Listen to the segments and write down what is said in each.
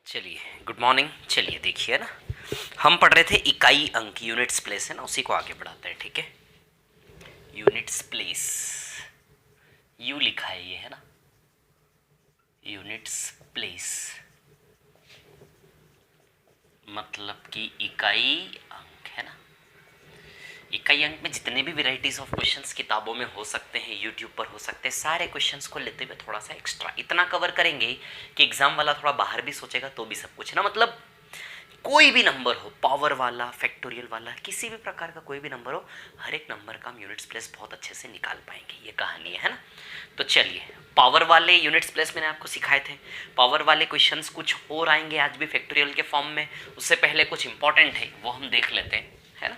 चलिए, good morning. चलिए देखिए ना, हम पढ़ रहे थे इकाई अंक, यूनिट्स प्लेस है ना, उसी को आगे बढ़ाते हैं। ठीक है, यूनिट्स प्लेस यू लिखा है ये, है ना, यूनिट्स प्लेस मतलब कि इकाई अंक, है ना। इकाई अंक में जितने भी वेराइटीज ऑफ क्वेश्चंस किताबों में हो सकते हैं, यूट्यूब पर हो सकते हैं, सारे क्वेश्चंस को लेते हुए थोड़ा सा एक्स्ट्रा इतना कवर करेंगे कि एग्जाम वाला थोड़ा बाहर भी सोचेगा तो भी सब कुछ, है ना। मतलब कोई भी नंबर हो, पावर वाला, फैक्टोरियल वाला, किसी भी प्रकार का कोई भी नंबर हो, हर एक नंबर का हम यूनिट्स प्लेस बहुत अच्छे से निकाल पाएंगे, ये कहानी है ना। तो चलिए, पावर वाले यूनिट्स प्लेस मैंने आपको सिखाए थे। पावर वाले क्वेश्चंस कुछ और आएंगे आज भी फैक्टोरियल के फॉर्म में। उससे पहले कुछ इंपॉर्टेंट है वो हम देख लेते हैं, है ना।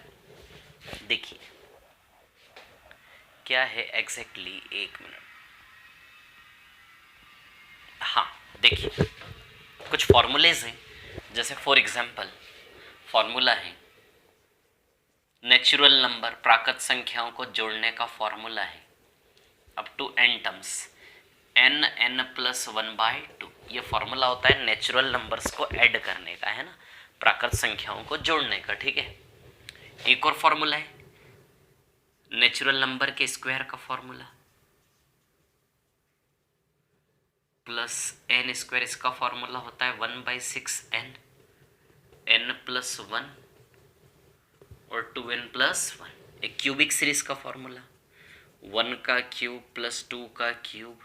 देखिए क्या है एग्जैक्टली, एक मिनट। हाँ देखिए, कुछ फॉर्मूलेज हैं, जैसे फॉर एग्जाम्पल फॉर्मूला है नेचुरल नंबर, प्राकृत संख्याओं को जोड़ने का फॉर्मूला है up to n terms, n plus 1/2। ये फॉर्मूला होता है नेचुरल नंबर्स को ऐड करने का, है ना, प्राकृत संख्याओं को जोड़ने का। ठीक है, एक और फॉर्मूला है नेचुरल नंबर के स्क्वायर का फॉर्मूला प्लस n स्क्वायर, इसका फॉर्मूला होता है 1/6n, n प्लस 1 और 2n प्लस 1। एक क्यूबिक सीरीज का फॉर्मूला 1 का क्यूब प्लस 2 का क्यूब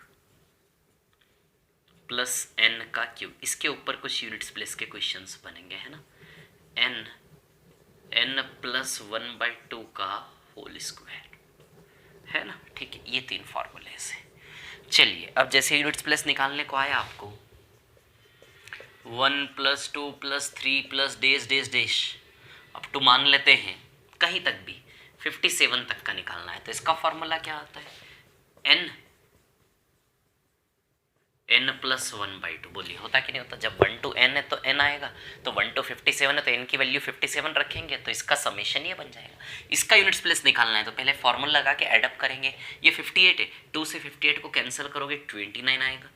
प्लस n का क्यूब। इसके ऊपर कुछ यूनिट्स प्लेस के क्वेश्चंस बनेंगे, है ना। n प्लस 1/2 का होल स्क्वायर, है ना। ठीक है, ये तीन फॉर्मूले हैं। चलिए, अब जैसे यूनिट्स प्लेस निकालने को आया आपको 1 plus 2 plus 3 plus dash dash dash अब टू मान लेते हैं कहीं तक भी 57 तक का निकालना है, तो इसका फॉर्मूला क्या आता है n प्लस 1/2। बोलिए होता कि नहीं होता, जब 1 to n है तो n आएगा, तो 1 to 57 है तो n की वैल्यू 57 रखेंगे, तो इसका समेशन ये बन जाएगा। इसका यूनिट्स प्लेस निकालना है तो पहले फॉर्मूला लगा के एडअप करेंगे। ये 58 है, 2 से 58 को कैंसिल करोगे 29 आएगा।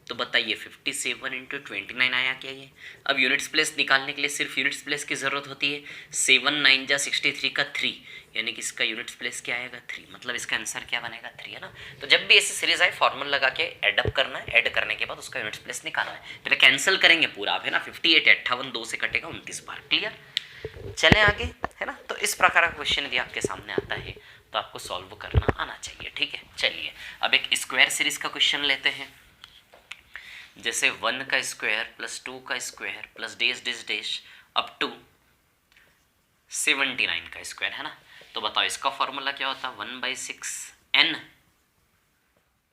तो बताइए 57 इंटू 29 आया क्या ये। अब यूनिट्स प्लेस निकालने के लिए सिर्फ यूनिट्स प्लेस की ज़रूरत होती है। 7 9 जा 63 का 3, यानी कि इसका यूनिट्स प्लेस क्या आएगा 3, मतलब इसका आंसर क्या बनेगा 3, है ना। तो जब भी ऐसी सीरीज आए फॉर्मूला लगा के एडअप करना है, ऐड करने के बाद उसका यूनिट्स प्लेस निकालना है। पहले कैंसिल करेंगे पूरा आप, है ना। 58 58 2 से कटेगा 29 बार। क्लियर, चलें आगे, है ना। तो इस प्रकार का क्वेश्चन यदि आपके सामने आता है तो आपको सॉल्व करना आना चाहिए। ठीक है, चलिए अब एक स्क्वायर सीरीज का क्वेश्चन लेते हैं। जैसे 1 का स्क्वायर प्लस 2 का square plus dash dash dash up to 79 का स्क्वायर, है ना। तो बताओ इसका फॉर्मूला क्या होता है 1/6n,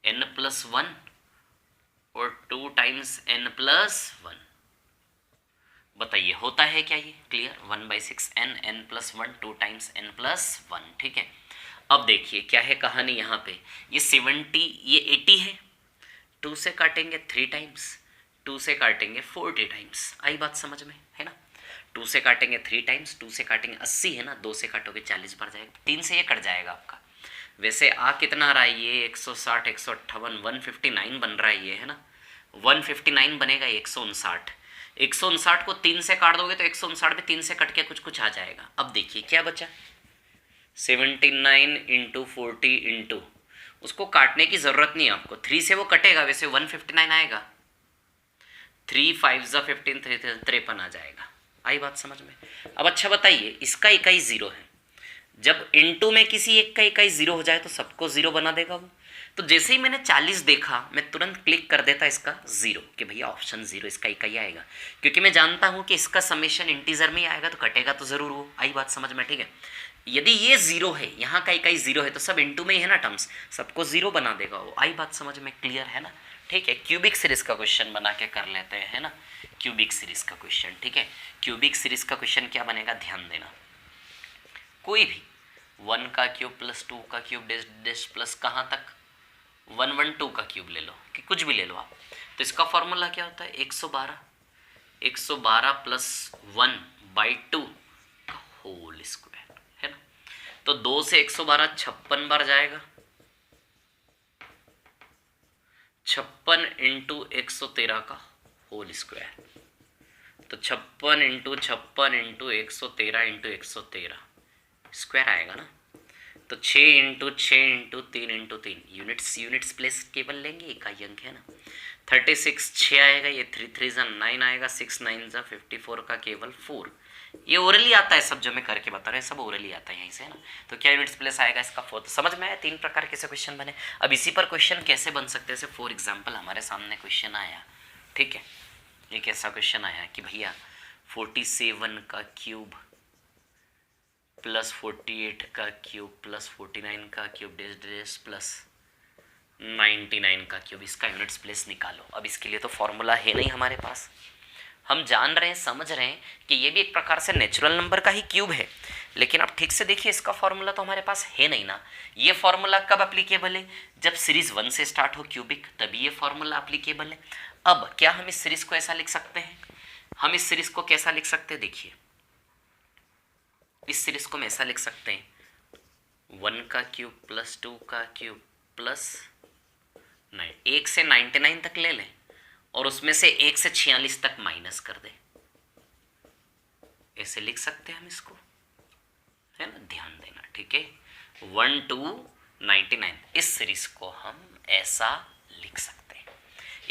n प्लस 1 और 2 टाइम्स n प्लस 1। बताइए होता है क्या ये। Clear, 1/6n, n plus 1, 2 times n plus 1। ठीक है, अब देखिए क्या है कहानी यहाँ पे। ये 70, ये 80 है, 2 से काटेंगे 3 टाइम्स, 2 से काटेंगे 40 टाइम्स। आई बात समझ में, है ना। 2 से काटेंगे 3 टाइम्स, 2 से काटेंगे 80, है ना। 2 से काटोगे 40 बार जाएगा, 3 से ये कट जाएगा आपका। वैसे आ कितना आ रहा है ये 160 158 159 बन रहा है ये, है ना। 159 बनेगा 159। 159 को 3 से काट दोगे तो 159 में 3 से कट के कुछ कुछ आ जाएगा। अब देखिए क्या बचा 79 इंटू 40 इंटू, उसको काटने की ज़रूरत नहीं है आपको, 3 से वो कटेगा, वैसे 159 आएगा। 3 5 जा 15, 53 आ जाएगा। आई बात समझ में। अब अच्छा बताइए, इसका इकाई 0 है, जब इनटू में किसी एक का इकाई 0 हो जाए तो सबको 0 बना देगा वो। तो जैसे ही मैंने 40 देखा मैं तुरंत क्लिक कर देता इसका 0 कि भैया ऑप्शन 0 इसका इकाई आएगा, क्योंकि मैं जानता हूँ कि इसका समेशन इंटीजर में ही आएगा तो कटेगा तो ज़रूर वो। आई बात समझ में, ठीक है। यदि ये 0 है, यहाँ का इकाई 0 है, तो सब इंटू में ही है ना टर्म्स, सबको 0 बना देगा वो। आई बात समझ में, क्लियर है ना। ठीक है, क्यूबिक सीरीज का क्वेश्चन बना के कर लेते हैं, है ना। क्यूबिक सीरीज का क्वेश्चन, ठीक है। क्यूबिक सीरीज का क्वेश्चन क्या बनेगा, ध्यान देना। कोई भी 1 का क्यूब प्लस 2 का क्यूब डेश डेश प्लस कहाँ तक 112 का क्यूब ले लो, कि कुछ भी ले लो आप। तो इसका फॉर्मूला क्या होता है 112 प्लस 1/2 का होल स्क्वायर, है ना। तो 2 से 112 56 बार जाएगा, 56 इंटू 113 का होल स्क्वायर। तो 56 इंटू 56 इंटू 113 इंटू 113 स्क्वायर आएगा ना। तो 6 into 6 into 3 into 3 units place केवल लेंगे, इकाई अंक है ना। 36 6 आएगा, ये 3 3 9 आएगा, 6 9 54 का केवल 4। ये ओरली आता है, सब जो मैं करके बता रहे हैं सब ओरली आता है यहीं से, है ना। तो क्या यूनिट्स प्लेस आएगा इसका 4। समझ में आया 3 प्रकार के से क्वेश्चन बने। अब इसी पर क्वेश्चन कैसे बन सकते हैं, जैसे फॉर एग्जाम्पल हमारे सामने क्वेश्चन आया, ठीक है, ये कैसा क्वेश्चन आया कि भैया 47 का क्यूब प्लस 48 का क्यूब प्लस 49 का क्यूब डेस डेस प्लस 99 का क्यूब, इसका यूनिट्स प्लेस निकालो। अब इसके लिए तो फॉर्मूला है नहीं हमारे पास, हम जान रहे हैं समझ रहे हैं कि ये भी एक प्रकार से नेचुरल नंबर का ही क्यूब है, लेकिन अब ठीक से देखिए इसका फॉर्मूला तो हमारे पास है नहीं ना। ये फॉर्मूला कब अप्लीकेबल है, जब सीरीज 1 से स्टार्ट हो क्यूबिक, तभी ये फॉर्मूला अप्लीकेबल है। अब क्या हम इस सीरीज को ऐसा लिख सकते हैं, हम इस सीरीज को कैसा लिख सकते हैं, देखिए इस सीरीज को हम ऐसा लिख सकते हैं 1 का क्यूब प्लस 2 का क्यूब प्लस 1 से 99 तक ले लें और उसमें से 1 से 46 तक माइनस कर दें, ऐसे लिख सकते हैं हम इसको, है ना। ध्यान देना, ठीक है। 1 to 99 इस सीरीज को हम ऐसा लिख सकते हैं।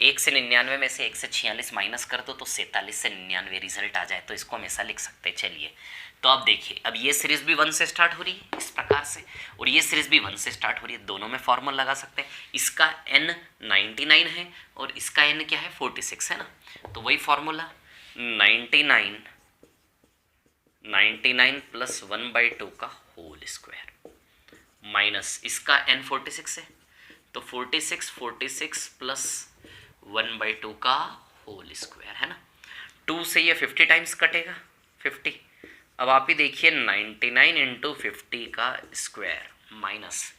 1 से 99 में से 1 से 46 माइनस कर दो तो 47 से 99 रिजल्ट आ जाए, तो इसको हम ऐसा लिख सकते हैं। चलिए तो अब देखिए, अब ये सीरीज भी 1 से स्टार्ट हो रही है इस प्रकार से, और ये सीरीज भी 1 से स्टार्ट हो रही है, दोनों में फॉर्मूला लगा सकते हैं। इसका n 99 है और इसका n क्या है 46 है ना, तो वही फॉर्मूला 99 प्लस 1/2 का होल स्क्वायर माइनस इसका n 46 है, तो 46 प्लस 1/2 का होल स्क्वायर, है ना। 2 से ये 50 टाइम्स कटेगा 50। अब आप ही देखिए 99 इंटू 50 का स्क्वायर माइनस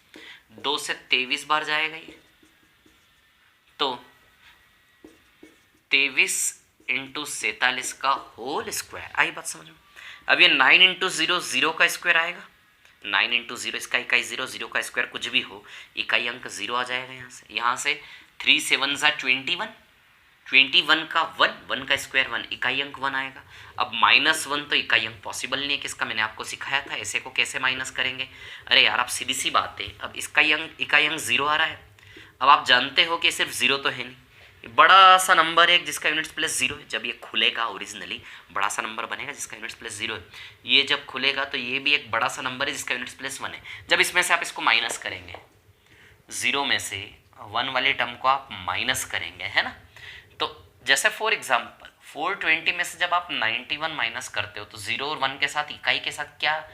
2 से 23 बार जाएगा ये, तो 23 इंटू 47 का होल स्क्वायर। आई बात समझ में। अब ये 9 इंटू 0 0 का स्क्वायर आएगा, 9 इंटू 0 इसका इकाई 0, 0 का स्क्वायर कुछ भी हो, इकाई अंक 0 आ जाएगा यहाँ से 3 7 21, 21 का 1 का स्क्वायर 1, इकाई अंक 1 आएगा। अब -1 तो इकाई अंक पॉसिबल नहीं है किसका, मैंने आपको सिखाया था ऐसे को कैसे माइनस करेंगे। अरे यार आप सीधी सी बात है, अब इसका इकाई अंक 0 आ रहा है। अब आप जानते हो कि सिर्फ 0 तो है नहीं, बड़ा सा नंबर है जिसका यूनिट्स प्लेस 0 है। जब ये खुलेगा ओरिजिनली बड़ा सा नंबर बनेगा जिसका यूनिट्स प्लेस 0 है, ये जब खुलेगा तो ये भी एक बड़ा सा नंबर है जिसका यूनिट्स प्लेस 1 है। जब इसमें से आप इसको माइनस करेंगे, 0 में से 1 वाले टर्म को आप माइनस करेंगे, है ना। तो जैसे फॉर एग्जाम्पल 420 में से जब आप 91 माइनस करते हो तो 0 और 1 के साथ इकाई के साथ क्या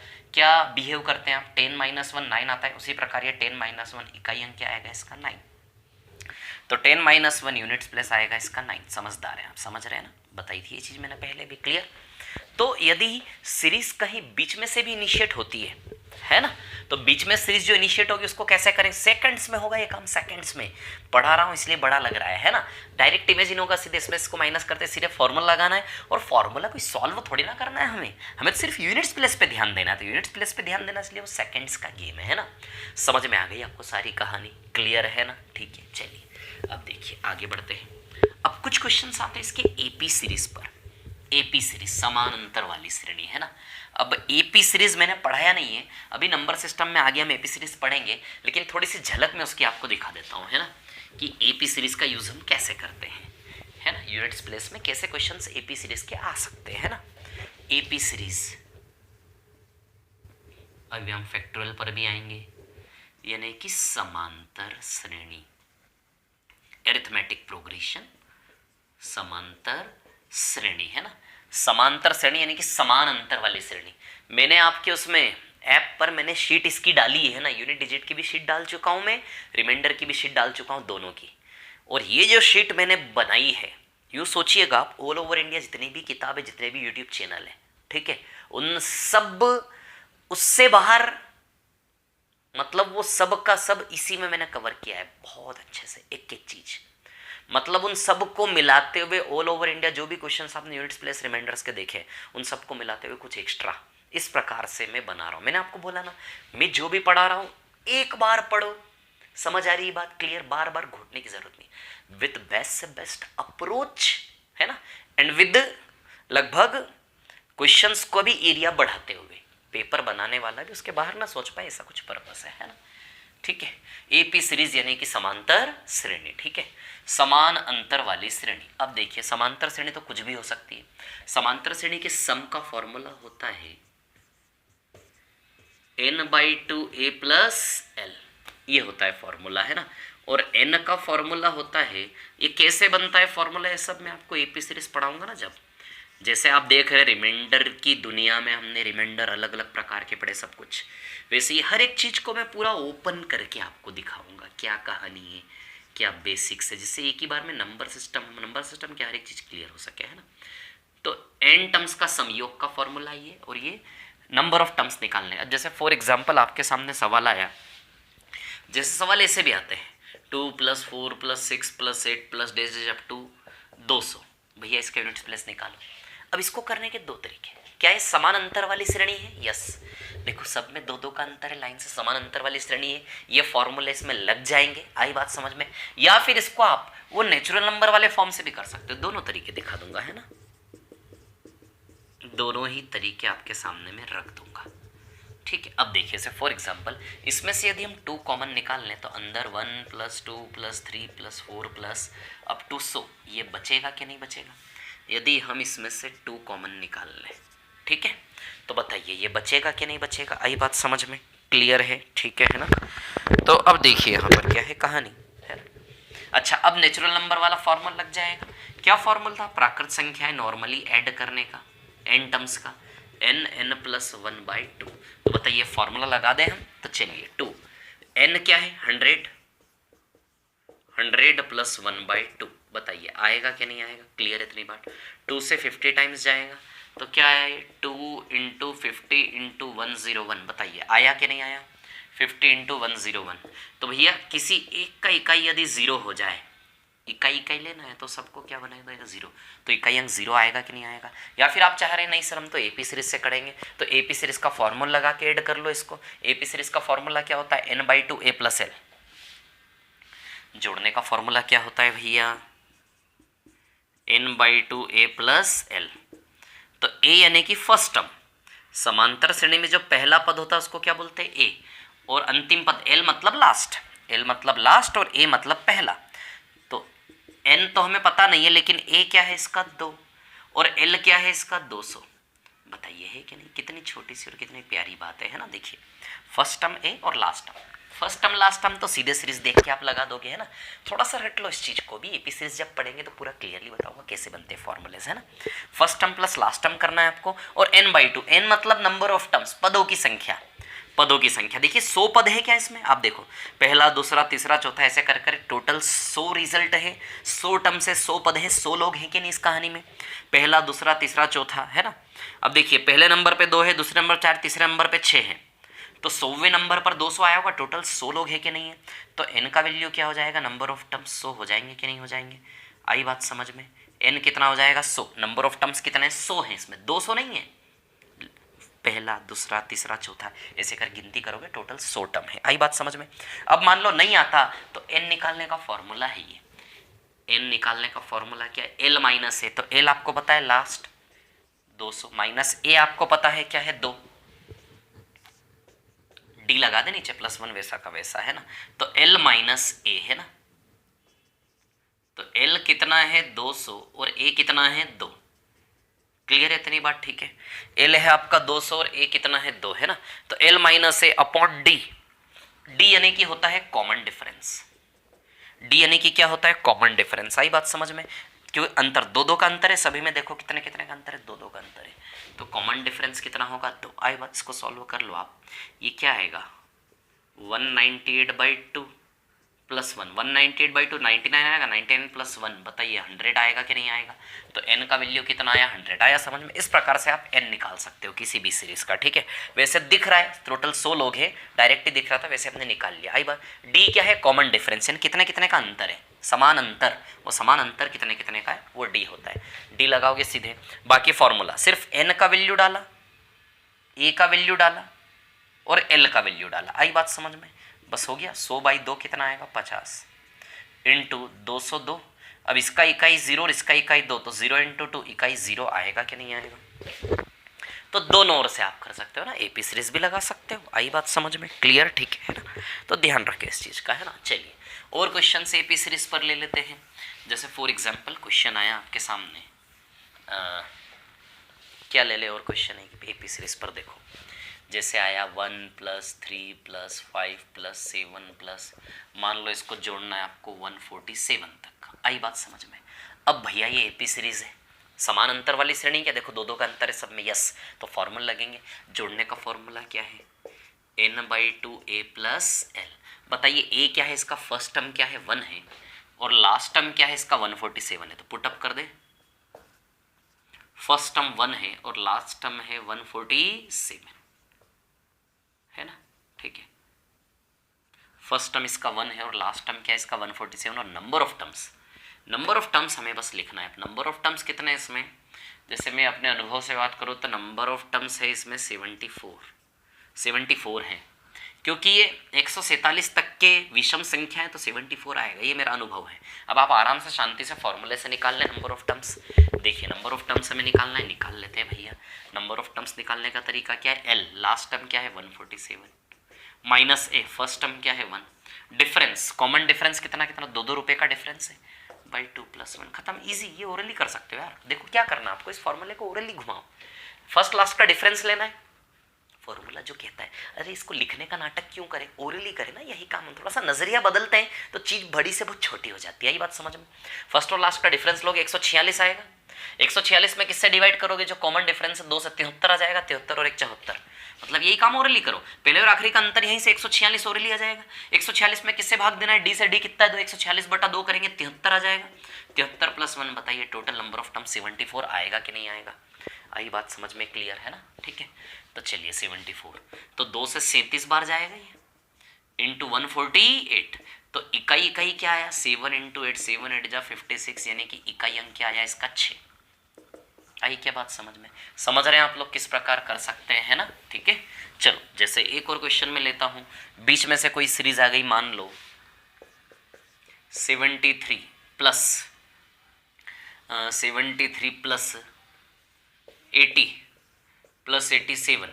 बिहेव करते हैं आप, 10 - 1 9 आता है। उसी प्रकार ये 10 - 1 इकाई अंक क्या आएगा इसका 9, तो 10 - 1 यूनिट्स प्लेस आएगा इसका 9। समझदार है आप, समझ रहे हैं ना, बताई थी ये चीज़ मैंने पहले भी, क्लियर। तो यदि सीरीज कहीं बीच में से भी इनिशिएट होती है ना, तो बीच में सीरीज जो इनिशिएट होगी उसको कैसे करें, सेकंड्स में होगा ये काम, सेकंड्स में पढ़ा रहा हूँ इसलिए बड़ा लग रहा है ना। डायरेक्ट इमेजिन होगा, सीधे इसमें इसको माइनस करते सीधे फॉर्मूला लगाना है, और फॉर्मूला कोई सॉल्व थोड़ी ना करना है हमें तो सिर्फ यूनिट्स प्लेस पे ध्यान देना है। तो यूनिट्स प्लेस पे ध्यान देना इसलिए वो सेकंड्स का गेम है ना। समझ में आ गई आपको सारी कहानी, क्लियर है ना, ठीक है। चलिए अब देखिए आगे बढ़ते हैं। अब कुछ क्वेश्चंस आते हैं इसके एपी सीरीज पर, एपी सीरीज समानांतर वाली श्रेणी, है ना। अब एपी सीरीज मैंने पढ़ाया नहीं है, अभी नंबर सिस्टम में आगे हम एपी सीरीज पढ़ेंगे, लेकिन थोड़ी सी झलक में उसकी आपको दिखा देता हूँ, है ना, कि एपी सीरीज का यूज हम कैसे करते हैं, है ना। यूनिट्स प्लेस में कैसे क्वेश्चंस एपी सीरीज के आ सकते हैं, है ना। एपी सीरीज अभी हम फैक्टोरियल पर भी आएंगे, यानी कि समांतर श्रेणी, एरिथमेटिक प्रोग्रेशन, समांतर श्रेणी, है ना। समांतर श्रेणी यानी कि समान अंतर वाली श्रेणी। मैंने आपके उसमें ऐप पर मैंने शीट इसकी डाली है ना, यूनिट डिजिट की भी शीट डाल चुका हूं मैं, रिमाइंडर की भी शीट डाल चुका हूं, दोनों की। और ये जो शीट मैंने बनाई है, यूँ सोचिएगा आप, ऑल ओवर इंडिया जितनी भी किताबें, जितने भी यूट्यूब चैनल है, ठीक है, उन सब उससे बाहर, मतलब वो सब का सब इसी में मैंने कवर किया है बहुत अच्छे से, एक एक चीज, मतलब उन सब को मिलाते हुए ऑल ओवर इंडिया जो भी क्वेश्चंस आपने यूनिट्स प्लेस रिमाइंडर्स के देखे उन सबको मिलाते हुए कुछ एक्स्ट्रा इस प्रकार से मैं बना रहा हूँ। मैंने आपको बोला ना, मैं जो भी पढ़ा रहा हूँ एक बार पढ़ो, समझ आ रही है बात, क्लियर, बार बार घुटने की जरूरत नहीं, विथ बेस्ट से बेस्ट अप्रोच, है ना, एंड विद लगभग क्वेश्चंस को भी एरिया बढ़ाते हुए, पेपर बनाने वाला भी उसके बाहर ना सोच पाए, ऐसा कुछ पर्पस है ना। ठीक है, एपी सीरीज यानी कि समांतर श्रेणी। ठीक है, समान अंतर वाली श्रेणी। अब देखिए समांतर श्रेणी तो कुछ भी हो सकती है। समांतर श्रेणी के सम का फॉर्मूला होता है n/2 a प्लस एल, ये होता है फॉर्मूला, है ना। और n का फॉर्मूला होता है, ये कैसे बनता है फॉर्मूला, ये सब मैं आपको एपी सीरीज पढ़ाऊंगा ना जब। जैसे आप देख रहे हैं रिमाइंडर की दुनिया में हमने रिमाइंडर अलग अलग प्रकार के पढ़े सब कुछ, वैसे ही हर एक चीज़ को मैं पूरा ओपन करके आपको दिखाऊंगा क्या कहानी है, क्या बेसिक्स है, जिससे एक ही बार में नंबर सिस्टम क्या हर एक चीज़ क्लियर हो सके, है ना। तो n टर्म्स का समयोग का फॉर्मूला ये, और ये नंबर ऑफ टर्म्स निकालने का। जैसे फॉर एग्जाम्पल आपके सामने सवाल आया, जैसे सवाल ऐसे भी आते हैं 2 + 4 + 6 + 8 + डैश अप टू 200, भैया इसका यूनिट प्लेस निकालो। अब इसको करने के दो तरीके, क्या ये समान अंतर वाली श्रेणी है? यस, देखो सब में दो दो का अंतर है, लाइन से समान अंतर वाली श्रेणी है, ये फॉर्मूले इसमें लग जाएंगे। आई बात समझ में? या फिर इसको आप वो नेचुरल नंबर वाले फॉर्म से भी कर सकते हो, दोनों तरीके दिखा दूंगा, है ना, दोनों ही तरीके आपके सामने में रख दूंगा। ठीक है, अब देखिए से फॉर एग्जांपल इसमें से यदि हम 2 कॉमन निकाल लें तो अंदर 1 + 2 + 3 + 4 + अप टू 100, ये बचेगा कि नहीं बचेगा? यदि हम इसमें से 2 कॉमन निकाल लें, ठीक है, तो बताइए ये बचेगा कि नहीं बचेगा? आई बात समझ में? क्लियर है? ठीक है ना। तो अब देखिए यहाँ पर क्या है कहानी, है। अच्छा, अब नेचुरल नंबर वाला फॉर्मूला लग जाएगा। क्या फॉर्मूला था? प्राकृत संख्याएं नॉर्मली ऐड करने का, n टर्म्स का, n + 1/2। तो बताइए फॉर्मूला लगा दें हम, तो चलिए 2 n क्या है 100 + 1/2, बताइए आएगा कि नहीं आएगा? क्लियर इतनी बात। 2 से 50 टाइम्स जाएगा तो क्या है 2 × 50 × 101, बताइए आया कि नहीं आया? 50 × 101। तो भैया किसी एक का इकाई यदि 0 हो जाए, इकाई लेना है तो सबको क्या बनाएगा 0, तो इकाई अंक 0 आएगा कि नहीं आएगा? या फिर आप चाह रहे हैं नहीं सर हम तो एपी सीरीज से करेंगे, तो एपी सीरीज का फॉर्मूला लगा के ऐड कर लो इसको। एपी सीरीज का फॉर्मूला क्या होता है? n/2 a + l। जोड़ने का फॉर्मूला क्या होता है भैया? n/2 a + l। तो a यानी कि फर्स्ट टर्म, समांतर श्रेणी में जो पहला पद होता है उसको क्या बोलते हैं? a, और अंतिम पद l मतलब लास्ट, l मतलब लास्ट और a मतलब पहला। तो n तो हमें पता नहीं है, लेकिन a क्या है इसका 2 और l क्या है इसका 200। बताइए है कि नहीं? कितनी छोटी सी और कितनी प्यारी बात है ना। देखिए फर्स्ट टर्म a और last term, first term last term तो सीधे सीरीज देख के आप लगा दोगे, है ना। थोड़ा सा रट लो इस चीज को भी, एपी सीरीज जब पढ़ेंगे तो पूरा क्लियरली बताऊंगा कैसे बनते हैं फॉर्मूलेज, है ना। First term plus last term करना है आपको, और n/2, n मतलब नंबर ऑफ टर्म्स, पदों की संख्या, पदों की संख्या। देखिए 100 पद है क्या इसमें? आप देखो पहला दूसरा तीसरा चौथा ऐसे कर कर टोटल 100 रिजल्ट है, 100 टर्म से 100 पद है, 100 लोग हैं कि नहीं इस कहानी में? पहला दूसरा तीसरा चौथा, है ना। अब देखिए पहले नंबर पे 2 है, दूसरे नंबर 4, तीसरे नंबर पे 6 है, तो 100वें नंबर पर 200 आया होगा, टोटल 100 लोग है कि नहीं है? तो n का वैल्यू क्या हो जाएगा? नंबर ऑफ टर्म्स 100 हो जाएंगे कि नहीं हो जाएंगे? आई बात समझ में? n कितना हो जाएगा? 100। नंबर ऑफ टर्म्स कितने? 100 है इसमें, 200 नहीं है। पहला दूसरा तीसरा चौथा ऐसे कर गिनती करोगे टोटल 100 टर्म है। आई बात समझ में? अब मान लो नहीं आता तो n निकालने का फॉर्मूला है ये, n निकालने का फॉर्मूला क्या है? l माइनस a, तो l आपको पता है लास्ट 200 माइनस a आपको पता है क्या है 2, डी लगा दे नीचे +1 वैसा का वैसा, है ना। तो l माइनस a है ना, तो l कितना है 200 और a कितना है 2। क्लियर है इतनी बात? ठीक है, l है आपका 200 और a कितना है 2, है ना। तो l minus a upon D, D यानी कि होता है कॉमन डिफरेंस, डी यानी कि क्या होता है? Common difference. आई बात समझ में? क्योंकि अंतर दो दो का अंतर है सभी में, देखो कितने कितने का अंतर है, 2 का अंतर है, तो कॉमन डिफरेंस कितना होगा? 2। आई बात, इसको सॉल्व कर लो आप, ये क्या आएगा 198/2 + 1, 198/2 99 आएगा, 99 + 1 बताइए 100 आएगा कि नहीं आएगा? तो n का वैल्यू कितना आया? 100 आया। समझ में? इस प्रकार से आप n निकाल सकते हो किसी भी सीरीज का, ठीक है। वैसे दिख रहा है टोटल 100 लोग हैं, डायरेक्ट ही दिख रहा था, वैसे हमने निकाल लिया। आई बात, d क्या है? कॉमन डिफरेंस, यानी कितने कितने का अंतर है, समान अंतर, वो समान अंतर कितने कितने का है वो d होता है। d लगाओगे सीधे, बाकी फॉर्मूला सिर्फ n का वैल्यू डाला, a का वैल्यू डाला और l का वैल्यू डाला। आई बात समझ में? बस हो गया। 100/2 कितना आएगा? 50 इंटू 202, अब इसका इकाई 0 और इसका इकाई 2, तो 0 इंटू 2 इकाई 0 आएगा कि नहीं आएगा? तो दोनों ओर से आप कर सकते हो ना, एपी सीरीज भी लगा सकते हो। आई बात समझ में? क्लियर? ठीक है ना? तो ध्यान रखें इस चीज़ का, है ना। चलिए और क्वेश्चन से एपी सीरीज पर ले लेते हैं। जैसे फॉर एग्जांपल क्वेश्चन आया आपके सामने, क्या ले ले और क्वेश्चन है एपी सीरीज पर, देखो जैसे आया 1 + 3 + 5 + 7 प्लस, मान लो इसको जोड़ना है आपको 147 तक। आई बात समझ में? अब भैया ये एपी सीरीज है, समान अंतर वाली श्रेणी क्या, देखो दो दो का अंतर है सब में, यस, तो फॉर्मूला लगेंगे। जोड़ने का फॉर्मूला क्या है, n/2a + l। बताइए a क्या है इसका, फर्स्ट टर्म क्या है 1 है, और लास्ट टर्म क्या है इसका 147 है, तो पुटअप कर दे। फर्स्ट टर्म 1 है और लास्ट टर्म है 147, है ना, ठीक है। फर्स्ट टर्म इसका 1 है और लास्ट टर्म क्या है इसका 147, और नंबर ऑफ टर्म्स हमें बस लिखना है। नंबर ऑफ टर्म्स कितने हैं इसमें, जैसे मैं अपने अनुभव से बात करूँ तो नंबर ऑफ टर्म्स है इसमें 74 हैं, क्योंकि ये 147 तक के विषम संख्या है तो 74 आएगा, ये मेरा अनुभव है। अब आप आराम से शांति से फॉर्मूले से निकाल लें नंबर ऑफ टर्म्स। देखिए नंबर ऑफ टर्म्स हमें निकालना है, निकाल लेते हैं भैया। नंबर ऑफ टर्म्स निकालने का तरीका क्या है, एल लास्ट टर्म क्या है 147 माइनस ए फर्स्ट टर्म क्या है 1, डिफरेंस कॉमन डिफरेंस कितना कितना 2 रुपए का डिफरेंस है, बाई 2 + 1, खत्म। इजी, ये ओरली कर सकते हो यार। देखो क्या करना आपको, इस फॉर्मूले को ओरली घुमाओ, फर्स्ट लास्ट का डिफरेंस लेना है। फॉर्मूला जो कहता है, अरे इसको लिखने का नाटक क्यों करें, ओरली करें ना, यही काम है। थोड़ा सा नजरिया बदलते हैं तो चीज बड़ी से बहुत छोटी हो जाती है, ये बात समझ में। फर्स्ट और लास्ट का डिफरेंस लोगे 146 आएगा, 146 में किससे डिवाइड करोगे, जो कॉमन डिफरेंस है 2 से 73 आ जाएगा, 73 और 1 74, मतलब यही काम ओरली करो। पहले और आखिरी का अंतर यहीं से 146 ओरली आ जाएगा। 146 में किससे भाग देना है, डी से। डी कितना है, 146/2 करेंगे 73 आ जाएगा। 73 + 1 बताइए टोटल नंबर ऑफ टर्म 74 आएगा कि नहीं आएगा? आई बात समझ में? क्लियर है ना, ठीक है। तो चलिए 74 तो 2 से 37 बार जाएगा ये, इंटू 148, तो इकाई क्या आया 7 × 8, 7 8 जा 56, यानी कि इकाई अंक क्या आया इसका 6। आई क्या बात समझ में? समझ रहे हैं आप लोग किस प्रकार कर सकते हैं, है ना, ठीक है। चलो जैसे एक और क्वेश्चन में लेता हूं, बीच में से कोई सीरीज आ गई, मान लो 73 + 80 + 87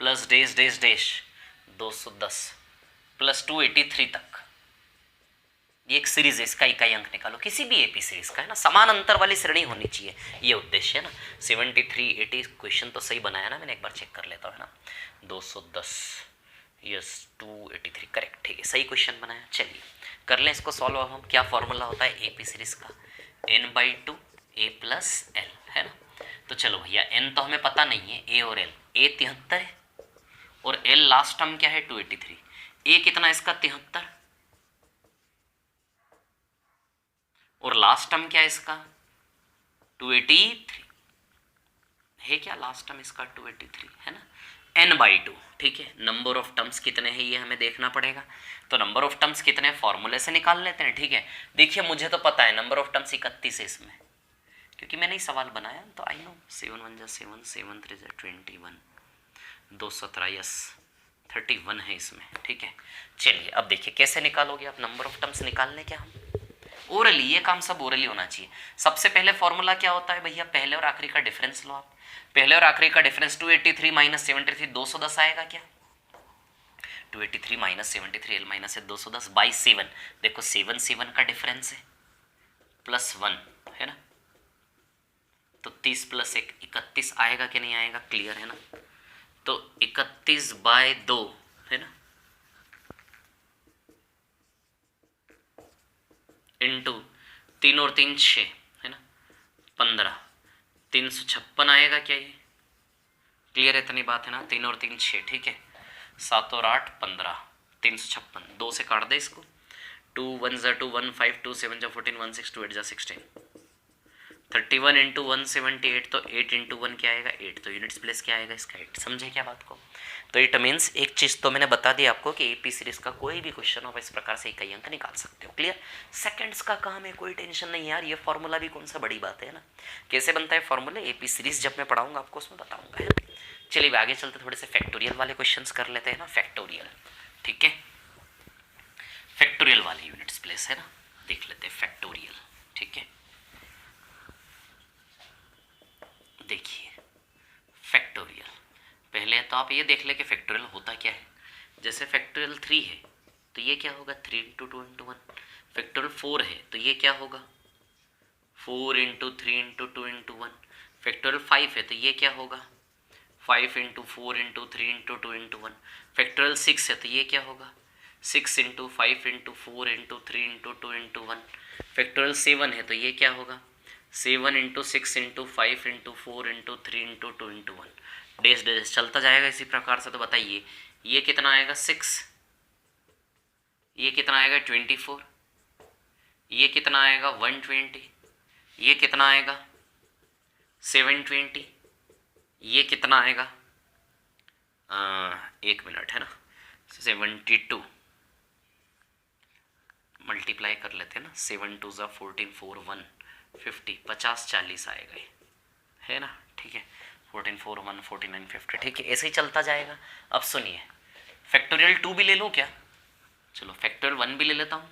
+ डैश डैश डैश 210 + 283 तक, ये एक सीरीज है, इसका इकाई अंक निकालो, किसी भी एपी सीरीज का, है ना, समान अंतर वाली श्रेणी होनी चाहिए, ये उद्देश्य है ना। 73 80 क्वेश्चन तो सही बनाया ना मैंने, एक बार चेक कर लेता हूँ, है ना। 210 यस 283 करेक्ट, ठीक है, सही क्वेश्चन बनाया। चलिए कर लें इसको सॉल्व। अब हम क्या फॉर्मूला होता है एपी सीरीज का, n/2 a + l, है ना। तो चलो भैया n तो हमें पता नहीं है, a और l, a 73 है और l लास्ट टर्म क्या है 283, a कितना इसका 73 और लास्ट टर्म क्या है इसका 283 है, क्या लास्ट टर्म इसका 283 है ना, n/2, ठीक है। नंबर ऑफ टर्म्स कितने हैं ये हमें देखना पड़ेगा, तो नंबर ऑफ टर्म्स कितने फॉर्मूले से निकाल लेते हैं, ठीक है। देखिए मुझे तो पता है नंबर ऑफ टर्म्स 31 है इसमें, क्योंकि मैंने ही सवाल बनाया तो आई नो। 7 1 जा 7, 7 3 जा 21, 217 यस 31 है इसमें, ठीक है। चलिए अब देखिए कैसे निकालोगे आप नंबर ऑफ टर्म्स निकालने, क्या हम ओरली, ये काम सब ओरली होना चाहिए। सबसे पहले फॉर्मूला क्या होता है भैया, पहले और आखिरी का डिफरेंस लो आप। पहले और आखिरी का डिफरेंस 283 - 73 210 आएगा क्या, 283 - 73 l - 210 बाई 7, देखो 7 7 का डिफरेंस है +1, है ना, तो 30 + 1 31 आएगा कि नहीं आएगा, क्लियर है ना। तो 31/2 है ना, इंटू 3 और 3 6 है ना, 15, 356 आएगा क्या ये, क्लियर है, इतनी बात है ना। 3 और 3 6, ठीक है, 7 और 8 15, 356, 2 से काट दे इसको, 2 1 जा 2 1 5 2 7 जा 14 1 6 2 8 जा 16, 31 × 178, तो 8 × 1 क्या आएगा 8, तो यूनिट्स प्लेस क्या आएगा इसका 8। समझे क्या बात को? तो इट मीन्स एक चीज़ तो मैंने बता दी आपको कि एपी सीरीज का कोई भी क्वेश्चन हो इस प्रकार से इकाई अंक निकाल सकते हो, क्लियर। सेकंड्स का काम है, कोई टेंशन नहीं यार, ये फॉर्मूला भी कौन सा बड़ी बात है ना। कैसे बनता है फॉर्मूला एपी सीरीज जब मैं पढ़ाऊंगा आपको उसमें बताऊंगा, है ना। चलिए आगे चलते थोड़े से फैक्टोरियल वाले क्वेश्चंस कर लेते हैं ना, फैक्टोरियल, ठीक है, फैक्टोरियल वाले यूनिट्स प्लेस है ना, देख लेते हैं फैक्टोरियल। ठीक है, देखिए फैक्टोरियल, पहले तो आप ये देख ले कि फैक्टोरियल होता क्या है। जैसे फैक्टोरियल 3 है तो ये क्या होगा 3 इंटू 2 इंटू 1। फैक्टोरियल 4 है तो ये क्या होगा 4 इंटू 3 इंटू 2 इंटू 1। फैक्टोरियल 5 है तो ये क्या होगा 5 into 4 into 3 into 2 into 1। Factorial 6 है तो ये क्या होगा 6 into 5 into 4 into 3 into 2 into 1। Factorial 7 है तो ये क्या होगा 7 into 6 into 5 into 4 into 3 into 2 into 1। Days days चलता जाएगा इसी प्रकार से। तो बताइए ये कितना आएगा 6, ये कितना आएगा 24, ये कितना आएगा 120, ये कितना आएगा 720, ये कितना आएगा 1 मिनट है ना 72, मल्टीप्लाई कर लेते हैं ना 7 2 ज़ा 14 4 1 50 50 40 आएगा ये, है ना। ठीक है 14 4 1 49 50, ठीक है ऐसे ही चलता जाएगा। अब सुनिए फैक्टोरियल 2 भी ले लूँ क्या, चलो फैक्टोरियल 1 भी ले लेता हूँ।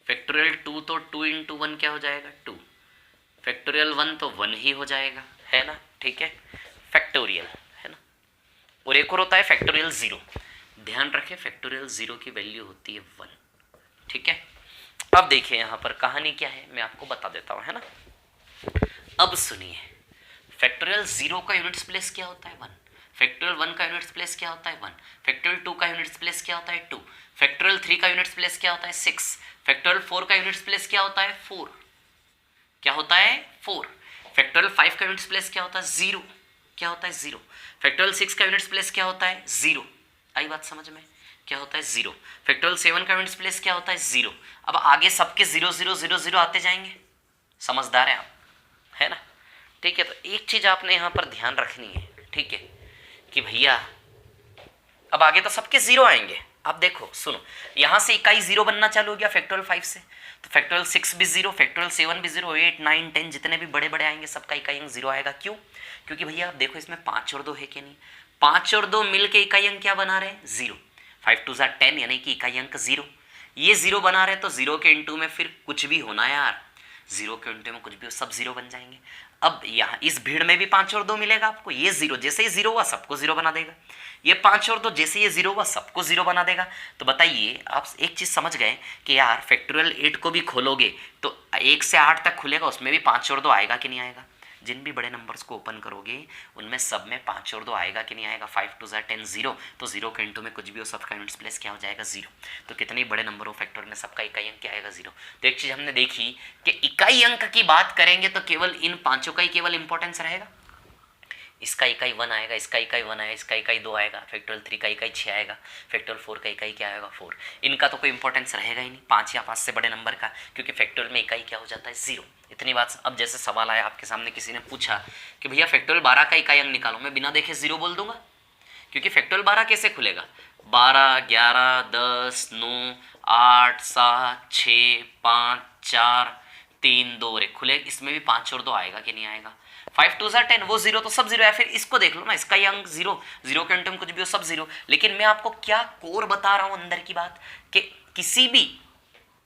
फैक्टोरियल 2 तो 2 इंटू 1 क्या हो जाएगा 2, फैक्टोरियल 1 तो 1 ही हो जाएगा, है ना। ठीक है फैक्टोरियल, है ना। और एक और होता है फैक्टोरियल 0, ध्यान रखें फैक्टोरियल 0 की वैल्यू होती है 1, ठीक है। अब देखिए यहाँ पर कहानी क्या है मैं आपको बता देता हूँ, है ना। अब सुनिए फैक्टोरियल 0 का यूनिट्स प्लेस क्या होता है 1, फैक्टोरियल 1 का यूनिट्स प्लेस क्या होता है 1, फैक्टोरियल 2 का यूनिट्स प्लेस क्या होता है 2, फैक्टोरियल 3 का यूनिट्स प्लेस क्या होता है 6, फैक्टोरियल 4 का यूनिट्स प्लेस क्या होता है 4, क्या होता है 4, फैक्टोरियल 5 का यूनिट्स प्लेस क्या होता है 0, क्या होता है 0, फैक्टोरियल 6 का यूनिट्स प्लेस क्या होता है 0, आई बात समझ में, क्या होता है 0, फैक्टोरियल 7 का यूनिट्स प्लेस क्या होता है 0। अब आगे सबके 0 0 0 0 आते जाएंगे, समझदार हैं आप, है ना। ठीक है तो एक चीज आपने यहाँ पर ध्यान रखनी है, ठीक है कि भैया अब आगे तो सबके 0 आएंगे। अब देखो सुनो यहाँ से इकाई 0 बनना चालू हो गया फैक्टोरियल 5 से, तो फैक्टोरियल 6 भी 0, फैक्टोरियल 7 भी 0, 8 9 10 जितने भी बड़े बड़े आएंगे सबका इकाई अंक 0 आएगा। क्यों, क्योंकि भैया आप देखो इसमें 5 और 2 है कि नहीं, 5 और 2 मिल के इकाई अंक क्या बना रहे हैं 0, 5 2 10 यानी कि इकाई अंक 0, ये 0 बना रहे हैं तो 0 के इंटू में फिर कुछ भी होना है यार, 0 के इंटू में कुछ भी हो सब 0 बन जाएंगे। अब यहाँ इस भीड़ में भी 5 और 2 मिलेगा आपको, ये 0 जैसे ही 0 हुआ सबको 0 बना देगा, ये 5 और 2 जैसे ये 0 हुआ सबको 0 बना देगा। तो बताइए आप एक चीज़ समझ गए कि यार फैक्टोरियल 8 को भी खोलोगे तो 1 से 8 तक खुलेगा, उसमें भी 5 और 2 आएगा कि नहीं आएगा। जिन भी बड़े नंबर्स को ओपन करोगे उनमें सब में 5 और 2 आएगा कि नहीं आएगा। 5 2 10 0, तो 0 के इंटू में कुछ भी हो सबका यूनिट्स प्लेस क्या हो जाएगा 0। तो कितने ही बड़े नंबर हो फैक्टोरियल में सबका इकाई अंक क्या आएगा 0। तो एक चीज़ हमने देखी कि इकाई अंक की बात करेंगे तो केवल इन पांचों का ही केवल इंपॉर्टेंस रहेगा, इसका इकाई 1 आएगा, इसका इकाई 1 आएगा, इसका इकाई 2 आएगा, फैक्टोरियल 3 का इकाई 6 आएगा, फैक्टोरियल 4 का इकाई क्या आएगा 4। इनका तो कोई इंपॉर्टेंस रहेगा ही नहीं 5 या 5 से बड़े नंबर का, क्योंकि फैक्टोरियल में इकाई क्या हो जाता है 0। इतनी बात। अब जैसे सवाल आया आपके सामने, किसी ने पूछा कि भैया फैक्टोरियल 12 का इकाई अंक निकालो, मैं बिना देखे 0 बोल दूंगा, क्योंकि फैक्टोरियल 12 कैसे खुलेगा 12 11 10 9 8 7 6 5 4 3 2 रे खुले, इसमें भी 5 और 2 आएगा कि नहीं आएगा। 5 2 10 वो 0 तो सब 0 है। फिर इसको देख लो ना, इसका ये अंक 0, 0 के अंक में कुछ भी हो सब 0। लेकिन मैं आपको क्या कोर बता रहा हूं अंदर की बात, कि किसी भी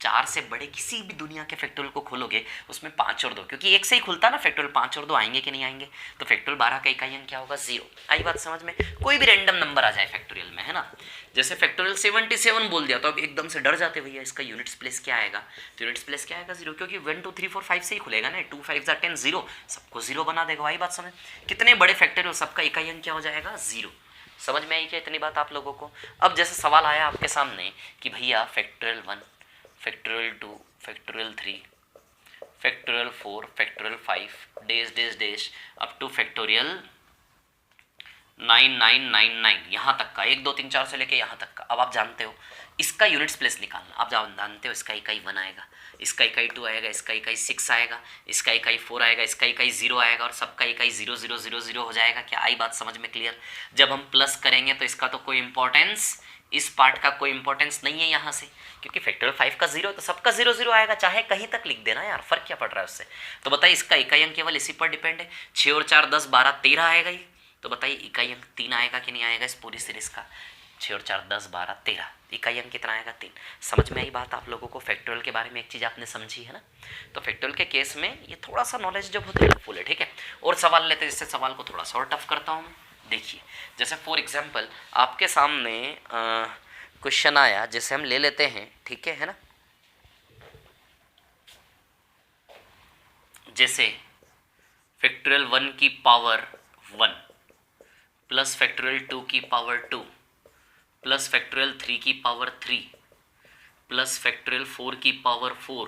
4 से बड़े किसी भी दुनिया के फैक्टोरियल को खोलोगे उसमें 5 और 2, क्योंकि एक से ही खुलता ना फैक्टोरियल, 5 और 2 आएंगे कि नहीं आएंगे। तो फैक्टोरियल 12 का इकाई अंक क्या होगा 0। आई बात समझ में, कोई भी रैंडम नंबर आ जाए फैक्टोरियल में, है ना। जैसे फैक्टोरियल 77 बोल दिया तो अब एकदम से डर जाते भैया इसका यूनिट्स प्लेस क्या आएगा, तो यूनिट्स प्लेस क्या आएगा 0, क्योंकि 1 2 3 4 5 से ही खुलेगा ना, 2 5 10 0 सबको 0 बना देगा। आई बात समझ, कितने बड़े फैक्टोरियल सबका इकाई अंक क्या हो जाएगा 0। समझ में आई क्या इतनी बात आप लोगों को। अब जैसे सवाल आया आपके सामने कि भैया factorial 1 factorial 2 factorial 3 factorial 4 factorial 5 days days days up two factorial 9999 यहाँ तक का, 1 2 3 4 से लेके यहाँ तक का। अब आप जानते हो इसका यूनिट्स प्लेस निकालना, आप जानते हो इसका इकाई 1 आएगा, इसका इकाई 2 आएगा, इसका इकाई 6 आएगा, इसका इकाई 4 आएगा, इसका इकाई 0 आएगा और सबका इकाई 0 0 0 0 हो जाएगा। क्या आई बात समझ में क्लियर। जब हम प्लस करेंगे तो इसका तो कोई इंपॉर्टेंस, इस पार्ट का कोई इंपॉर्टेंस नहीं है यहाँ से, क्योंकि फैक्टोरियल 5 का 0 तो सबका 0 0 आएगा, चाहे कहीं तक लिख देना यार, फर्क क्या पड़ रहा है उससे। तो बताइए इसका इकाई अंक केवल इसी पर डिपेंड है, 6 और 4 10 12 13 आएगा ये। तो बताइए इकाई अंक 3 आएगा कि नहीं आएगा इस पूरी सीरीज का, 6 और 4 10 12 13। इकाई अंक कितना आएगा 3। समझ में आई बात आप लोगों को? फैक्टोरियल के बारे में एक चीज़ आपने समझी है ना। तो फैक्टोरियल के केस में ये थोड़ा सा नॉलेज जो बहुत हेल्पफुल है, ठीक है। और सवाल लेते हैं, जिससे सवाल को थोड़ा सा और टफ करता हूँ मैं। देखिए जैसे फॉर एग्जाम्पल आपके सामने क्वेश्चन आया, जैसे हम ले लेते हैं, ठीक है ना। जैसे फैक्टोरियल 1 की पावर 1 प्लस फैक्टोरियल 2 की पावर 2 प्लस फैक्टोरियल 3 की पावर 3 प्लस फैक्टोरियल 4 की पावर 4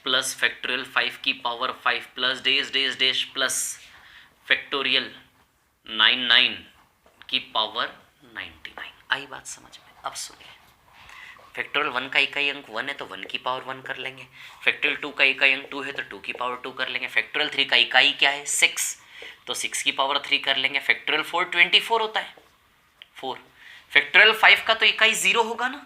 प्लस फैक्टोरियल 5 की power 5 plus dash days days plus factorial 99 की पावर 99। आई बात समझ में? अब सुनिए, फैक्टोरियल 1 का इकाई अंक 1 है तो 1 की पावर 1 कर लेंगे। फैक्टोरियल 2 का इकाई अंक 2 है तो 2 की पावर 2 कर लेंगे। फैक्टोरियल 3 का इकाई क्या है 6, तो 6 की पावर 3 कर लेंगे। फैक्टोरियल 4 24 होता है 4। फैक्टोरियल 5 का तो इकाई 0 होगा ना।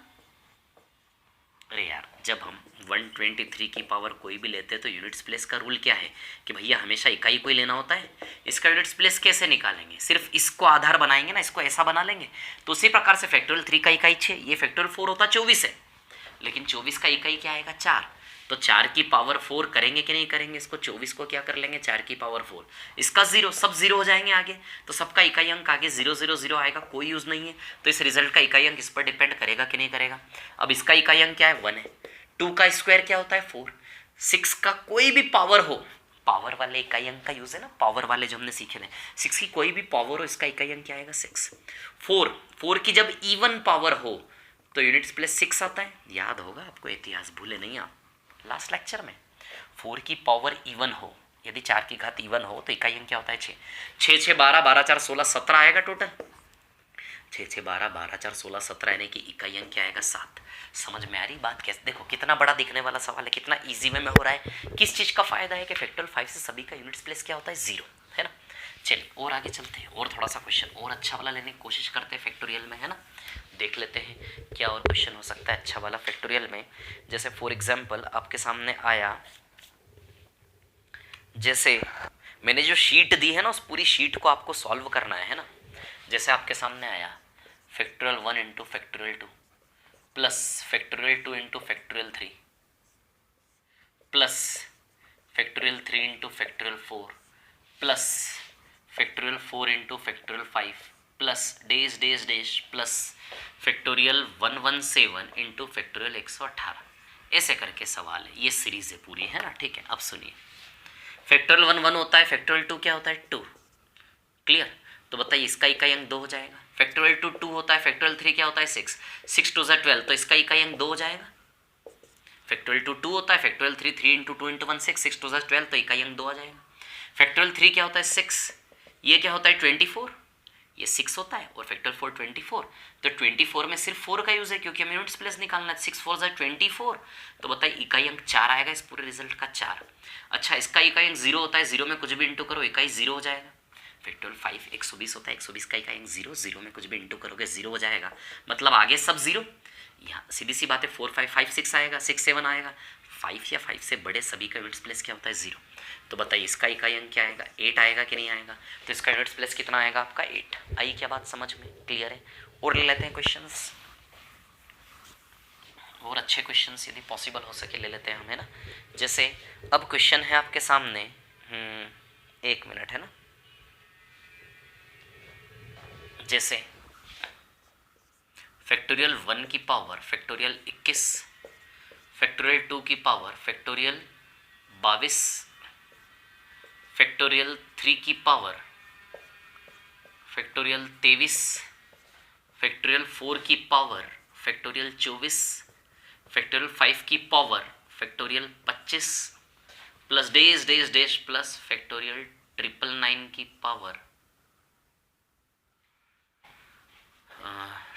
अरे यार, जब हम 123 की पावर कोई भी लेते हैं तो यूनिट्स प्लेस का रूल क्या है कि भैया हमेशा इकाई को ही लेना होता है। इसका यूनिट्स प्लेस कैसे निकालेंगे? सिर्फ इसको आधार बनाएंगे ना, इसको ऐसा बना लेंगे। तो उसी प्रकार से फैक्टोरियल 3 का इकाई 6, ये फैक्टोरियल 4 होता 24 है, लेकिन 24 का इकाई क्या आएगा 4। तो 4 की पावर 4 करेंगे कि नहीं करेंगे? इसको 24 को क्या कर लेंगे 4 की पावर 4, इसका 0, सब 0 हो जाएंगे आगे। तो सबका इकाई अंक आगे 0 0 0 आएगा, कोई यूज़ नहीं है। तो इस रिजल्ट का इकाई अंक इस पर डिपेंड करेगा कि नहीं करेगा। अब इसका इकाई अंक क्या है 1 है। 2 का स्क्वायर क्या होता है 4। 6 का कोई भी पावर हो, पावर वाले इकाई अंक का यूज़ है ना, पावर वाले जो हमने सीखे थे। 6 की कोई भी पावर हो, इसका इकाई अंक क्या आएगा 6। 4 की जब इवन पावर हो तो यूनिट्स प्लेस 6 आता है। याद होगा आपको, इतिहास भूले नहीं आप लास्ट लेक्चर में। 4 की पावर इवन हो, यदि 4 की घात इवन हो तो इकाई अंक क्या होता है 6। 6 6 12 12 4 16 17 आएगा टोटल। 6 6 12 12 4 16 17 यानी कि इकाई अंक क्या आएगा 7। समझ में आ रही बात? कैसे? देखो कितना बड़ा दिखने वाला सवाल है, कितना इजी वे में हो रहा है। किस चीज़ का फायदा है कि फैक्टोरियल 5 से सभी का यूनिट्स प्लेस क्या होता है 0, है ना। चलिए और आगे चलते हैं, और थोड़ा सा क्वेश्चन और अच्छा वाला लेने की कोशिश करते हैं फैक्टोरियल में, है ना। देख लेते हैं क्या और क्वेश्चन हो सकता है अच्छा वाला फैक्टोरियल में। जैसे फॉर एग्जांपल आपके सामने आया, जैसे मैंने जो शीट दी है ना, उस पूरी शीट को आपको सॉल्व करना है ना। जैसे आपके सामने आया factorial 1 into factorial 2 plus factorial 2 into factorial 3 plus factorial 3 into factorial 4 plus factorial 4 into factorial 5 plus dash days days plus factorial 117 into factorial 118। ऐसे करके सवाल है, ये सीरीज है पूरी, है ना। ठीक है, अब सुनिए, फैक्टोरियल 1 1 होता है, फैक्टोरियल 2 क्या होता है 2। क्लियर? तो बताइए इसका इकाई अंक 2 हो जाएगा। फैक्टोरियल 2 2 होता है, फैक्टोरियल 3 क्या होता है 6, 6 2 12, तो इसका इकाई अंक 2 हो जाएगा। फैक्टोरियल 2 2 होता है, फैक्टोरियल 3 3 इंटू 2 इंटू 1 6, 6 2 12, तो इकाई अंक 2 आ जाएगा। फैक्टोरियल 3 क्या होता है 6, ये क्या होता है 24, ये 6 होता है, और फैक्टोरियल 4 24, तो 24 में सिर्फ 4 का यूज़ है क्योंकि हमें यूनिट्स प्लेस निकालना है। 6 4 24, तो बताइए इकाई अंक 4 आएगा इस पूरे रिजल्ट का 4। अच्छा, इसका इकाई अंक 0 होता है, 0 में कुछ भी इंटू करो इकाई 0 हो जाएगा। फैक्टोरियल 5 120 होता है, 120 का इकाई अंक 0, 0 में कुछ भी इंटू करोगे 0 हो जाएगा, मतलब आगे सब 0। यहाँ सीधी सी बात है, 4 5 5 6 आएगा, 6 7 आएगा, 5 या 5 से बड़े सभी का यूनिट्स प्लेस क्या होता है 0। तो बताइए इसका इकाई अंक क्या आएगा 8 आएगा कि नहीं आएगा? तो इसका यूनिट्स प्लेस कितना आएगा आपका 8। आई क्या बात समझ में? क्लियर है? और ले लेते हैं क्वेश्चंस, और अच्छे क्वेश्चंस यदि पॉसिबल हो सके ले लेते हैं हम, है ना। जैसे अब क्वेश्चन है आपके सामने, 1 मिनट, है ना। जैसे फैक्टोरियल 1 की पावर फैक्टोरियल 21, फैक्टोरियल 2 की पावर फैक्टोरियल 22, फैक्टोरियल 3 की पावर फैक्टोरियल 23, फैक्टोरियल 4 की पावर फैक्टोरियल 24, फैक्टोरियल 5 की power factorial 25 plus dash days days plus factorial 999 की पावर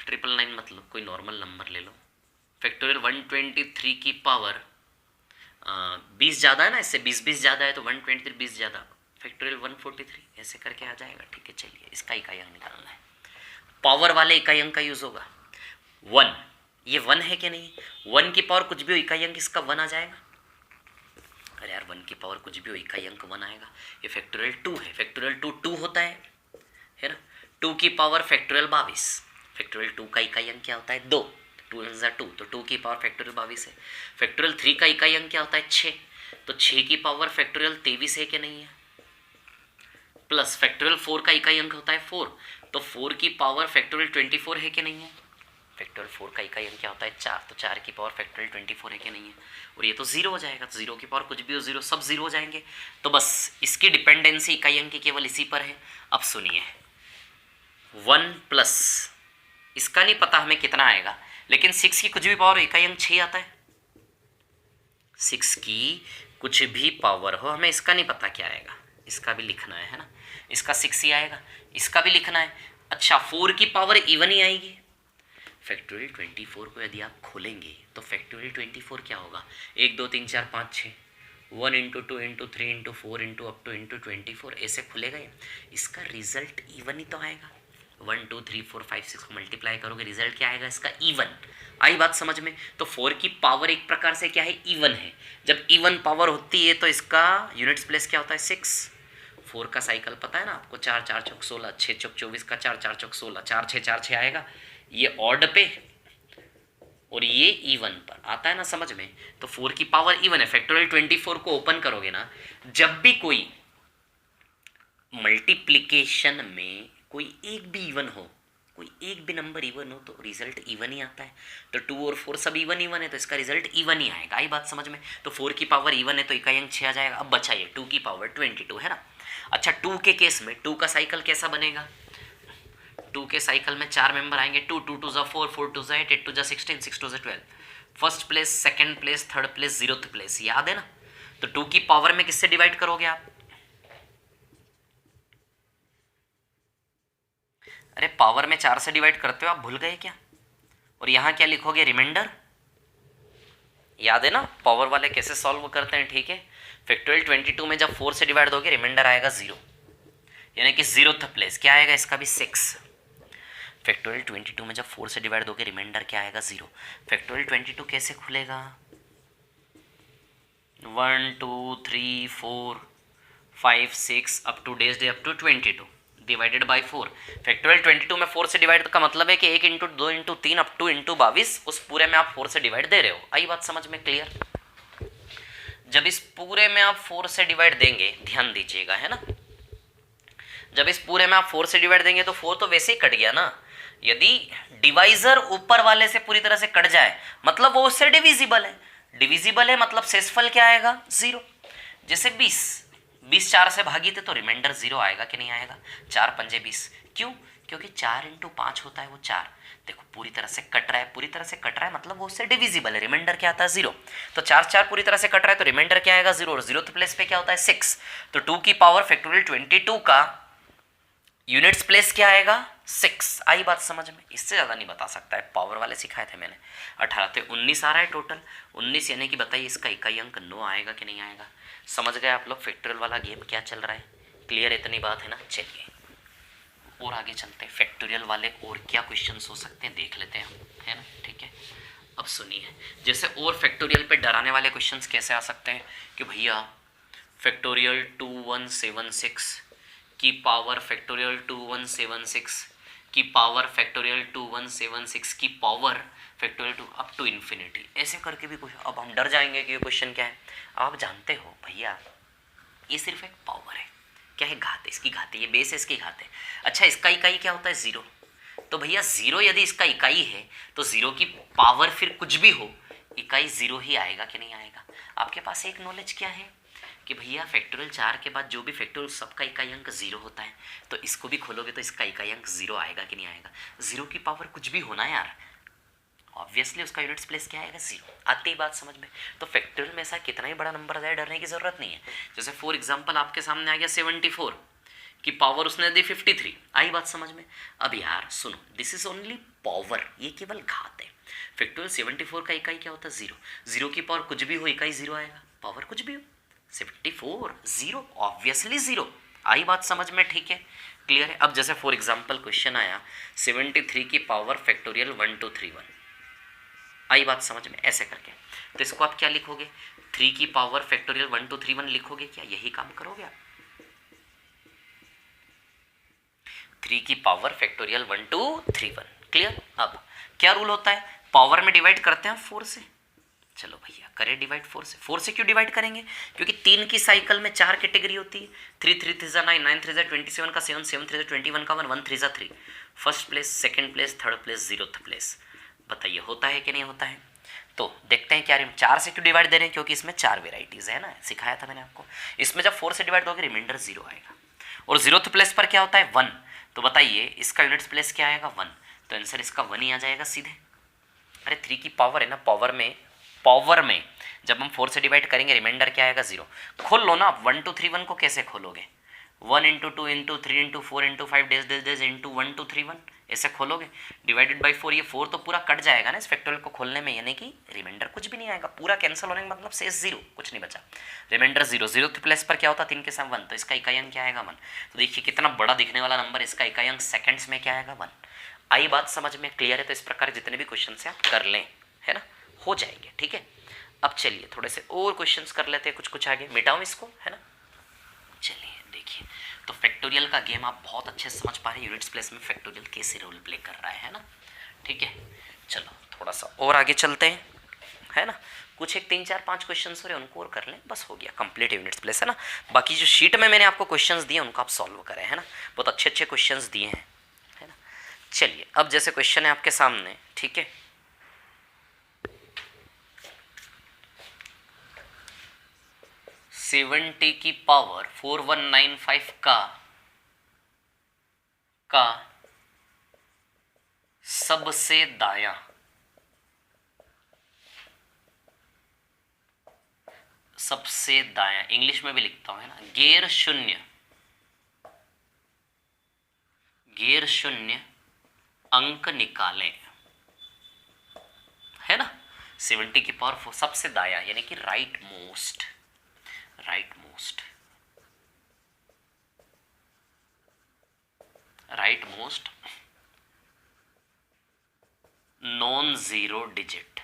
999 मतलब कोई नॉर्मल नंबर ले लो। फैक्टोरियल 123 की पावर 20 ज़्यादा है ना, इससे 20 20 ज़्यादा है तो 123 20 ज़्यादा, फैक्टोरियल 143, ऐसे करके आ जाएगा। ठीक है, चलिए इसका इकाई अंक निकालना है। पावर वाले इकाई अंक का यूज़ होगा 1, ये 1 है कि नहीं? 1 की पावर कुछ भी हो इकाई अंक इसका 1 आ जाएगा। अरे यार 1 की पावर कुछ भी हो इकाई अंक 1 आएगा। ये फैक्टोरियल 2 है, फैक्टोरियल 2 2 होता है ना। 2 की पावर फैक्टोरियल 22, फैक्टोरियल 2 का इकाई अंक क्या होता है 2, 2 × 2, तो 2 की पावर फैक्टोरियल 22 है। फैक्टोरियल 3 का इकाई अंक क्या होता है 6, तो 6 की पावर फैक्टोरियल 23 है कि नहीं है, प्लस फैक्टोरियल 4 का इकाई अंक होता है 4, तो 4 की पावर फैक्टोरियल 24 है कि नहीं है। फैक्टोरियल 4 का इकाई अंक क्या होता है 4, तो 4 की पावर फैक्टोरियल 24 है कि नहीं है। और ये तो जीरो हो जाएगा, तो जीरो की पावर कुछ भी हो जीरो, सब जीरो हो जाएंगे। तो बस इसकी डिपेंडेंसी इकाई अंक की केवल इसी पर है। अब सुनिए 1 प्लस इसका नहीं पता हमें कितना आएगा, लेकिन 6 की कुछ भी पावर इकाई अंक 6 आता है। 6 की कुछ भी पावर हो, हमें इसका नहीं पता क्या आएगा, इसका भी लिखना है ना, इसका 6 ही आएगा, इसका भी लिखना है। अच्छा 4 की पावर इवन ही आएगी। फैक्टोरियल 24 को यदि आप खोलेंगे तो फैक्टोरियल 24 क्या होगा, 1 2 3 4 5 6, 1 × 2 × 3 × 4 अप टू 24 ऐसे खुलेगा ये। इसका रिजल्ट इवन ही तो आएगा। 1 2 3 4 5 6 को मल्टीप्लाई करोगे, रिजल्ट क्या आएगा इसका इवन। आई बात समझ में। तो 4 की पावर एक प्रकार से क्या है इवन है। जब इवन पावर होती है तो इसका यूनिट्स प्लेस क्या होता है 6। 4 का साइकिल पता है ना आपको, 4 4 चौक 16, 6 चौक 24 का 4 4 चौक 16, 4 6 4 6 आएगा, ये ऑड पे और ये इवन पर आता है ना समझ में। तो 4 की पावर इवन है। फैक्टोरियल 24 को ओपन करोगे ना, जब भी कोई मल्टीप्लिकेशन में कोई एक भी इवन हो, कोई एक भी नंबर इवन हो, तो रिजल्ट इवन ही आता है। तो 2 और 4 सब इवन इवन है, तो इसका रिजल्ट इवन ही आएगा। आई बात समझ में। तो 4 की पावर इवन है तो इकाई अंक 6 आ जाएगा। अब बचाइए 2 की पावर 22 है ना। अच्छा 2 के केस में 2 का साइकिल कैसा बनेगा, 2 के साइकिल में 4 मेंबर आएंगे, 2 2 2 4 4 2 8 8 2 16 6 2 12, first place, second place, third place, 0th place, याद है ना। तो 2 की पावर में किससे डिवाइड करोगे आप, अरे पावर में 4 से डिवाइड करते हो आप, भूल गए क्या। और यहां क्या लिखोगे रिमाइंडर, याद है ना पावर वाले कैसे सॉल्व करते हैं, ठीक है। फैक्टोरियल 22 में जब 4 से डिवाइड दोगे रिमाइंडर आएगा 0, यानी कि 0th प्लेस क्या आएगा इसका भी 6। फैक्टोरियल 22 में जब 4 से डिवाइड दोगे रिमाइंडर क्या आएगा 0। फैक्टोरियल 22 कैसे खुलेगा, 1 2 3 4 5 6 up to dash dash up to 22 divided by 4। Factorial 22 में 4 से डिवाइड का मतलब है कि 1 × 2 × 3 अप टू × 22, उस पूरे में आप 4 से डिवाइड दे रहे हो। आई बात समझ में क्लियर। जब इस पूरे में आप 4 से डिवाइड देंगे, ध्यान दीजिएगा है ना, जब इस पूरे में आप 4 से डिवाइड देंगे तो 4 तो वैसे ही कट गया ना। यदि डिवाइजर ऊपर वाले से पूरी तरह से कट जाए मतलब वो उससे डिविजिबल है, डिविजिबल है मतलब शेषफल क्या आएगा 0। जैसे 20 4 से भागी थे तो रिमाइंडर 0 आएगा कि नहीं आएगा, 4 पंजे 20, क्यों, क्योंकि 4 × 5 होता है वो 4। देखो पूरी तरह से कट रहा है, पूरी तरह से कट रहा है मतलब वो उससे डिविजिबल है, रिमाइंडर क्या आता है 0। तो 4 4 पूरी तरह से कट रहा है तो रिमाइंडर क्या आएगा 0, और 0th प्लेस पे क्या होता है 6। तो 2 की पावर फैक्टोरियल 22 का यूनिट्स प्लेस क्या आएगा 6। आई बात समझ में, इससे ज़्यादा नहीं बता सकता है, पावर वाले सिखाए थे मैंने। 18 तो 19 आ रहा है टोटल, 19 यानी कि बताइए इसका इकाई अंक 9 आएगा कि नहीं आएगा। समझ गए आप लोग फैक्टोरियल वाला गेम क्या चल रहा है, क्लियर इतनी बात है ना। चलिए और आगे चलते हैं, फैक्टोरियल वाले और क्या क्वेश्चंस हो सकते हैं देख लेते हैं हम, है ना, ठीक है। अब सुनिए, जैसे और फैक्टोरियल पे डराने वाले क्वेश्चंस कैसे आ सकते हैं कि भैया फैक्टोरियल 2176 की पावर फैक्टोरियल 2176 की पावर फैक्टोरियल 2176 की power factorial 2 up to infinity, ऐसे करके भी कुछ। अब हम डर जाएंगे कि ये क्वेश्चन क्या है। आप जानते हो भैया ये सिर्फ एक पावर है, क्या है घात, इसकी घात है, ये बेस है इसकी घात है। अच्छा इसका इकाई क्या होता है 0, तो भैया 0 यदि इसका इकाई है तो 0 की पावर फिर कुछ भी हो इकाई 0 ही आएगा कि नहीं आएगा। आपके पास एक नॉलेज क्या है कि भैया फैक्टोरियल 4 के बाद जो भी फैक्टोरियल सबका इकाई अंक 0 होता है, तो इसको भी खोलोगे तो इसका इकाई अंक 0 आएगा कि नहीं आएगा। 0 की पावर कुछ भी होना यार, ऑब्वियसली उसका यूनिट्स प्लेस क्या आएगा 0। आती ही बात समझ में। तो फैक्टोरियल में ऐसा कितना ही बड़ा नंबर आ जाए डरने की जरूरत नहीं है। जैसे फॉर एग्जांपल आपके सामने आ गया 74 की पावर उसने दी 53। आई बात समझ में। अब यार सुनो, दिस इज ओनली पावर, ये केवल घात है। फैक्टोरियल 74 का इकाई क्या होता है 0, 0 की पावर कुछ भी हो इकाई 0 आएगा, पावर कुछ भी हो 74 0 ऑब्वियसली 0। आई बात समझ में, ठीक है क्लियर है। अब जैसे फॉर एग्जांपल क्वेश्चन आया 73 की पावर फैक्टोरियल 1231, आई बात समझ में, ऐसे करके। तो इसको आप क्या लिखोगे 3 की पावर फैक्टोरियल 1231 लिखोगे, क्या यही काम करोगे आप। 3 की पावर फैक्टोरियल 1231 क्लियर। अब क्या रूल होता है पावर में डिवाइड करते हैं 4 से। चलो भैया करें डिवाइड 4 से। 4 से क्यों डिवाइड करेंगे? क्योंकि 3 की साइकिल में 4 कैटेगरी होती है। 3 3 3 9, 9 3 27 का 7, 7 3 21 का 1, 1 3 3। First place, second place, third place, 0th place. बताइए होता है कि नहीं होता है? तो देखते हैं क्या 4 से क्यों डिवाइड दे रहे हैं, क्योंकि इसमें 4 वेराइटीज़ है ना, सिखाया था मैंने आपको। इसमें जब 4 से डिवाइड दोगे रिमाइंडर 0 आएगा, और 0th प्लेस पर क्या होता है 1। तो बताइए इसका यूनिट्स प्लेस क्या आएगा 1, तो आंसर इसका 1 ही आ जाएगा सीधे। अरे 3 की पावर है ना, पावर में जब हम 4 से डिवाइड करेंगे रिमाइंडर क्या आएगा 0। खोल लो ना आप, 1 2 3 1 को कैसे खोलोगे? 1 into 2 into 3 into 4 into 5 days days days into 1 2 3 1 ऐसे खोलोगे। डिवाइडेड बाई 4, ये 4 तो पूरा कट जाएगा ना इस फैक्टोरियल को खोलने में, यानी कि रिमाइंडर कुछ भी नहीं आएगा, पूरा कैंसिल होने का मतलब शेष 0, कुछ नहीं बचा। रिमाइंडर 0, 0th प्लेस पर क्या होता है 3 के साथ 1, तो इसका इकाई अंक क्या आएगा 1। तो देखिए कितना बड़ा दिखने वाला नंबर, इसका इकाई अंक सेकंड्स में क्या आएगा 1। आई बात समझ में क्लियर है? तो इस प्रकार जितने भी क्वेश्चन से आप कर लें, है ना, हो जाएंगे। ठीक है, अब चलिए थोड़े से और क्वेश्चंस कर लेते हैं, कुछ कुछ आगे मिटाऊं इसको, है ना। चलिए देखिए, तो फैक्टोरियल का गेम आप बहुत अच्छे से समझ पा रहे हैं, यूनिट्स प्लेस में फैक्टोरियल कैसे रोल प्ले कर रहा है ना। ठीक है, चलो थोड़ा सा और आगे चलते हैं, है ना। कुछ एक 3 4 5 क्वेश्चन हो रहे हैं, उनको और कर लें, बस हो गया कंप्लीट यूनिट्स प्लेस, है ना। बाकी जो शीट में मैंने आपको क्वेश्चंस दिए उनको आप सॉल्व करें, है ना, बहुत अच्छे अच्छे क्वेश्चंस दिए हैं, है ना। चलिए अब जैसे क्वेश्चन है आपके सामने, ठीक है, 70 की पावर 4195 का सबसे दायां इंग्लिश में भी लिखता हूं, है ना, गैर शून्य अंक निकालें, है ना। 70 की पावर 4 सबसे दायां यानी कि right most non zero digit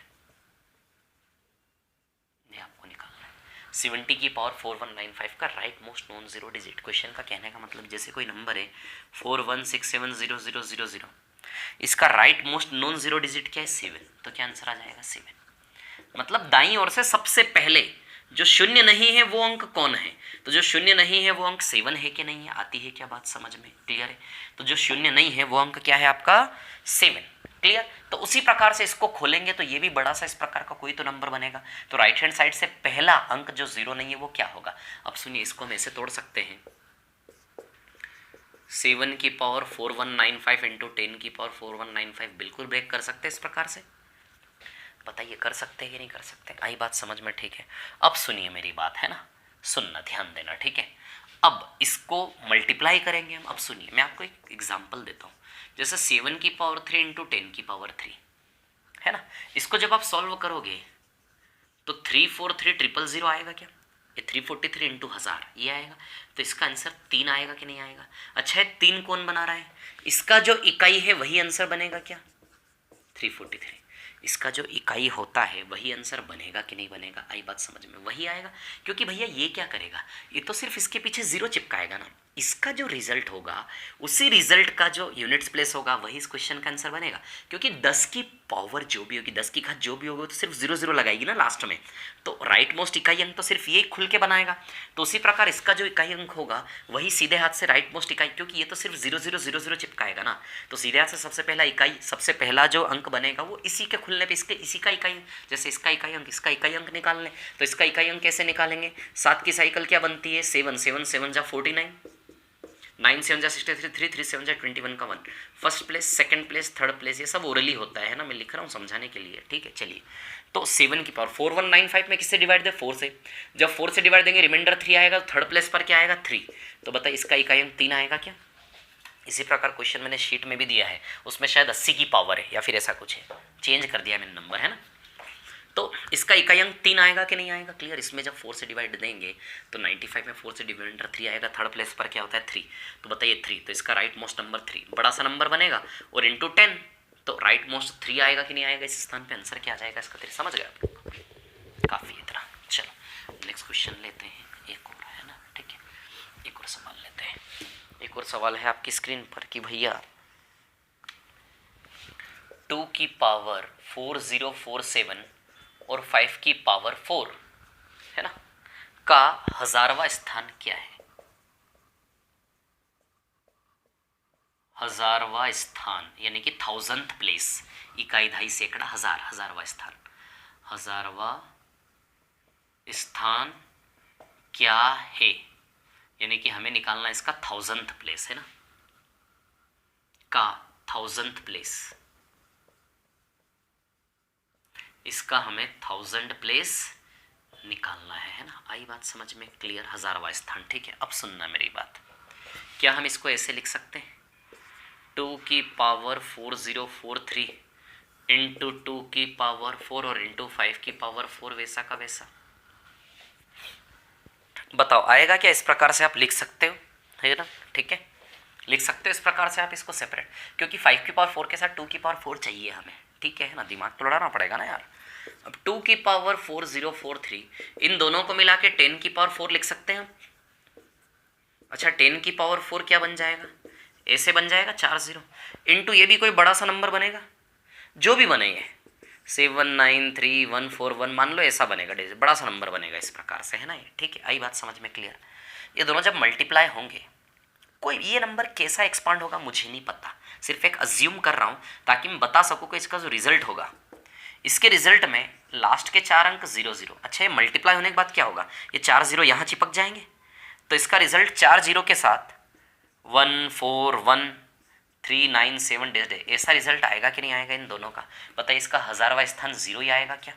ये आपको निकालना है। 70 की पावर 4195 का right most non zero digit. Question का कहने का मतलब जैसे कोई नंबर है 41670000, इसका right most non zero digit क्या है 7, तो क्या आंसर आ जाएगा 7। मतलब दाईं ओर से सबसे पहले जो शून्य नहीं है वो अंक कौन है, तो जो शून्य नहीं है वो अंक 7 है कि नहीं है, आती है क्या बात समझ में, क्लियर है। तो जो शून्य नहीं है वो अंक क्या है आपका 7, क्लियर। तो उसी प्रकार से इसको खोलेंगे तो ये भी बड़ा सा इस प्रकार का कोई तो नंबर बनेगा, तो राइट हैंड साइड से पहला अंक जो 0 नहीं है वो क्या होगा। अब सुनिए इसको हम ऐसे तोड़ सकते हैं, 7 की पावर 4195 इंटू 10 की पावर 4195 बिल्कुल ब्रेक कर सकते हैं इस प्रकार से। बताइए कर सकते हैं कि नहीं कर सकते, आई बात समझ में, ठीक है। अब सुनिए मेरी बात, है ना, सुनना, ध्यान देना, ठीक है। अब इसको मल्टीप्लाई करेंगे हम। अब सुनिए मैं आपको एक एग्जांपल देता हूँ, जैसे 7 की पावर 3 इंटू 10 की पावर 3, है ना। इसको जब आप सॉल्व करोगे तो 34300 आएगा क्या, ये 343 इंटू 1000 ये आएगा, तो इसका आंसर 3 आएगा कि नहीं आएगा। अच्छा है 3 कौन बना रहा है, इसका जो इकाई है वही आंसर बनेगा क्या 343, इसका जो इकाई होता है वही आंसर बनेगा कि नहीं बनेगा, आई बात समझ में, वही आएगा। क्योंकि भैया ये क्या करेगा, ये तो सिर्फ इसके पीछे 0 चिपकाएगा ना, इसका जो रिजल्ट होगा उसी रिजल्ट का जो यूनिट्स प्लेस होगा वही इस क्वेश्चन का आंसर बनेगा। क्योंकि 10 की पावर जो भी होगी, 10 की घात जो भी होगी तो सिर्फ 0 0 लगाएगी ना लास्ट में, तो राइट मोस्ट इकाई अंक तो सिर्फ ये खुल के बनाएगा। तो उसी प्रकार इसका जो इकाई अंक होगा वही सीधे हाथ से राइट मोस्ट इकाई, क्योंकि ये तो सिर्फ 0 0 0 0 चिपकाएगा ना, तो सीधे हाथ से सबसे पहला जो अंक बनेगा वो इसी के खुलने पे इसके इसी का इकाई, जैसे इसका इकाई अंक इसका इकाई अंक निकाल लें, तो इसका इकाई अंक कैसे निकालेंगे, 7 की साइकिल क्या बनती है 7 7 7 जा 49, 9 7 जा 63, 3 3 7 जा 21 का 1, first place second place third place ये सब ओरली होता है ना, मैं लिख रहा हूँ समझाने के लिए, ठीक है। चलिए तो 7 की पावर 4195 में किससे डिवाइड दे 4 से, जब 4 से डिवाइड देंगे रिमाइंडर 3 आएगा, तो थर्ड प्लेस पर क्या आएगा 3, तो बताइए इसका इकाई अंक 3 आएगा क्या। इसी प्रकार क्वेश्चन मैंने शीट में भी दिया है, उसमें शायद 80 की पावर है या फिर ऐसा कुछ है, चेंज कर दिया मैंने नंबर, है ना। तो इसका इकाई अंक 3 आएगा कि नहीं आएगा, क्लियर। इसमें जब 4 से डिवाइड देंगे तो 95 में 4 से डिवाइडर 3 आएगा, थर्ड प्लेस पर क्या होता है 3, तो बताइए 3, तो इसका राइट मोस्ट नंबर 3 बड़ा सा नंबर बनेगा, और इंटू 10 तो राइट मोस्ट 3 आएगा कि नहीं आएगा, इस स्थान पे आंसर क्या आ जाएगा इसका 3, समझ गए आप, काफ़ी इतना। चलो नेक्स्ट क्वेश्चन लेते हैं, एक और है ना, ठीक है, एक और सवाल लेते हैं। एक और सवाल है आपकी स्क्रीन पर कि भैया 2 की पावर 4047 और 5 की पावर 4 है ना का हजारवा स्थान क्या है? हजारवा स्थान यानी कि 1000th प्लेस, इकाई, दहाई, सैकड़ा, हजार, हजारवा स्थान। हजारवा स्थान क्या है यानी कि हमें निकालना इसका 1000th प्लेस है ना, का 1000th प्लेस, इसका हमें 1000 प्लेस निकालना है ना। आई बात समझ में? क्लियर? हजारवा स्थान। ठीक है, अब सुनना मेरी बात। क्या हम इसको ऐसे लिख सकते हैं 2 की पावर 4043 इंटू 2 की पावर 4 और इंटू 5 की पावर 4, वैसा का वैसा? बताओ आएगा क्या? इस प्रकार से आप लिख सकते हो, है ना? ठीक है, लिख सकते हो इस प्रकार से आप इसको सेपरेट, क्योंकि 5 की पावर 4 के साथ 2 की पावर 4 चाहिए हमें। ठीक है ना, दिमाग तो लड़ाना पड़ेगा ना यार। अब 2 की पावर 4043, इन दोनों को मिला के 10 की पावर 4 लिख सकते हैं हम। अच्छा, 10 की पावर 4 क्या बन जाएगा? ऐसे बन जाएगा 40 इंटू, ये भी कोई बड़ा सा नंबर बनेगा, जो भी बनेंगे 793141 मान लो, ऐसा बनेगा, बड़ा सा नंबर बनेगा इस प्रकार से, है ना ये? ठीक है, आई बात समझ में? क्लियर? ये दोनों जब मल्टीप्लाई होंगे, कोई ये नंबर कैसा एक्सपांड होगा मुझे नहीं पता, सिर्फ एक अज्यूम कर रहा हूँ ताकि मैं बता सकूँ कि इसका जो रिजल्ट होगा, इसके रिजल्ट में लास्ट के 4 अंक 00। अच्छा, ये मल्टीप्लाई होने के बाद क्या होगा? ये 4 0 यहाँ चिपक जाएंगे, तो इसका रिजल्ट 4 0 के साथ 141,397 डेज है। ऐसा रिजल्ट आएगा कि नहीं आएगा इन दोनों का? बताइए, इसका हजारवा स्थान 0 ही आएगा क्या?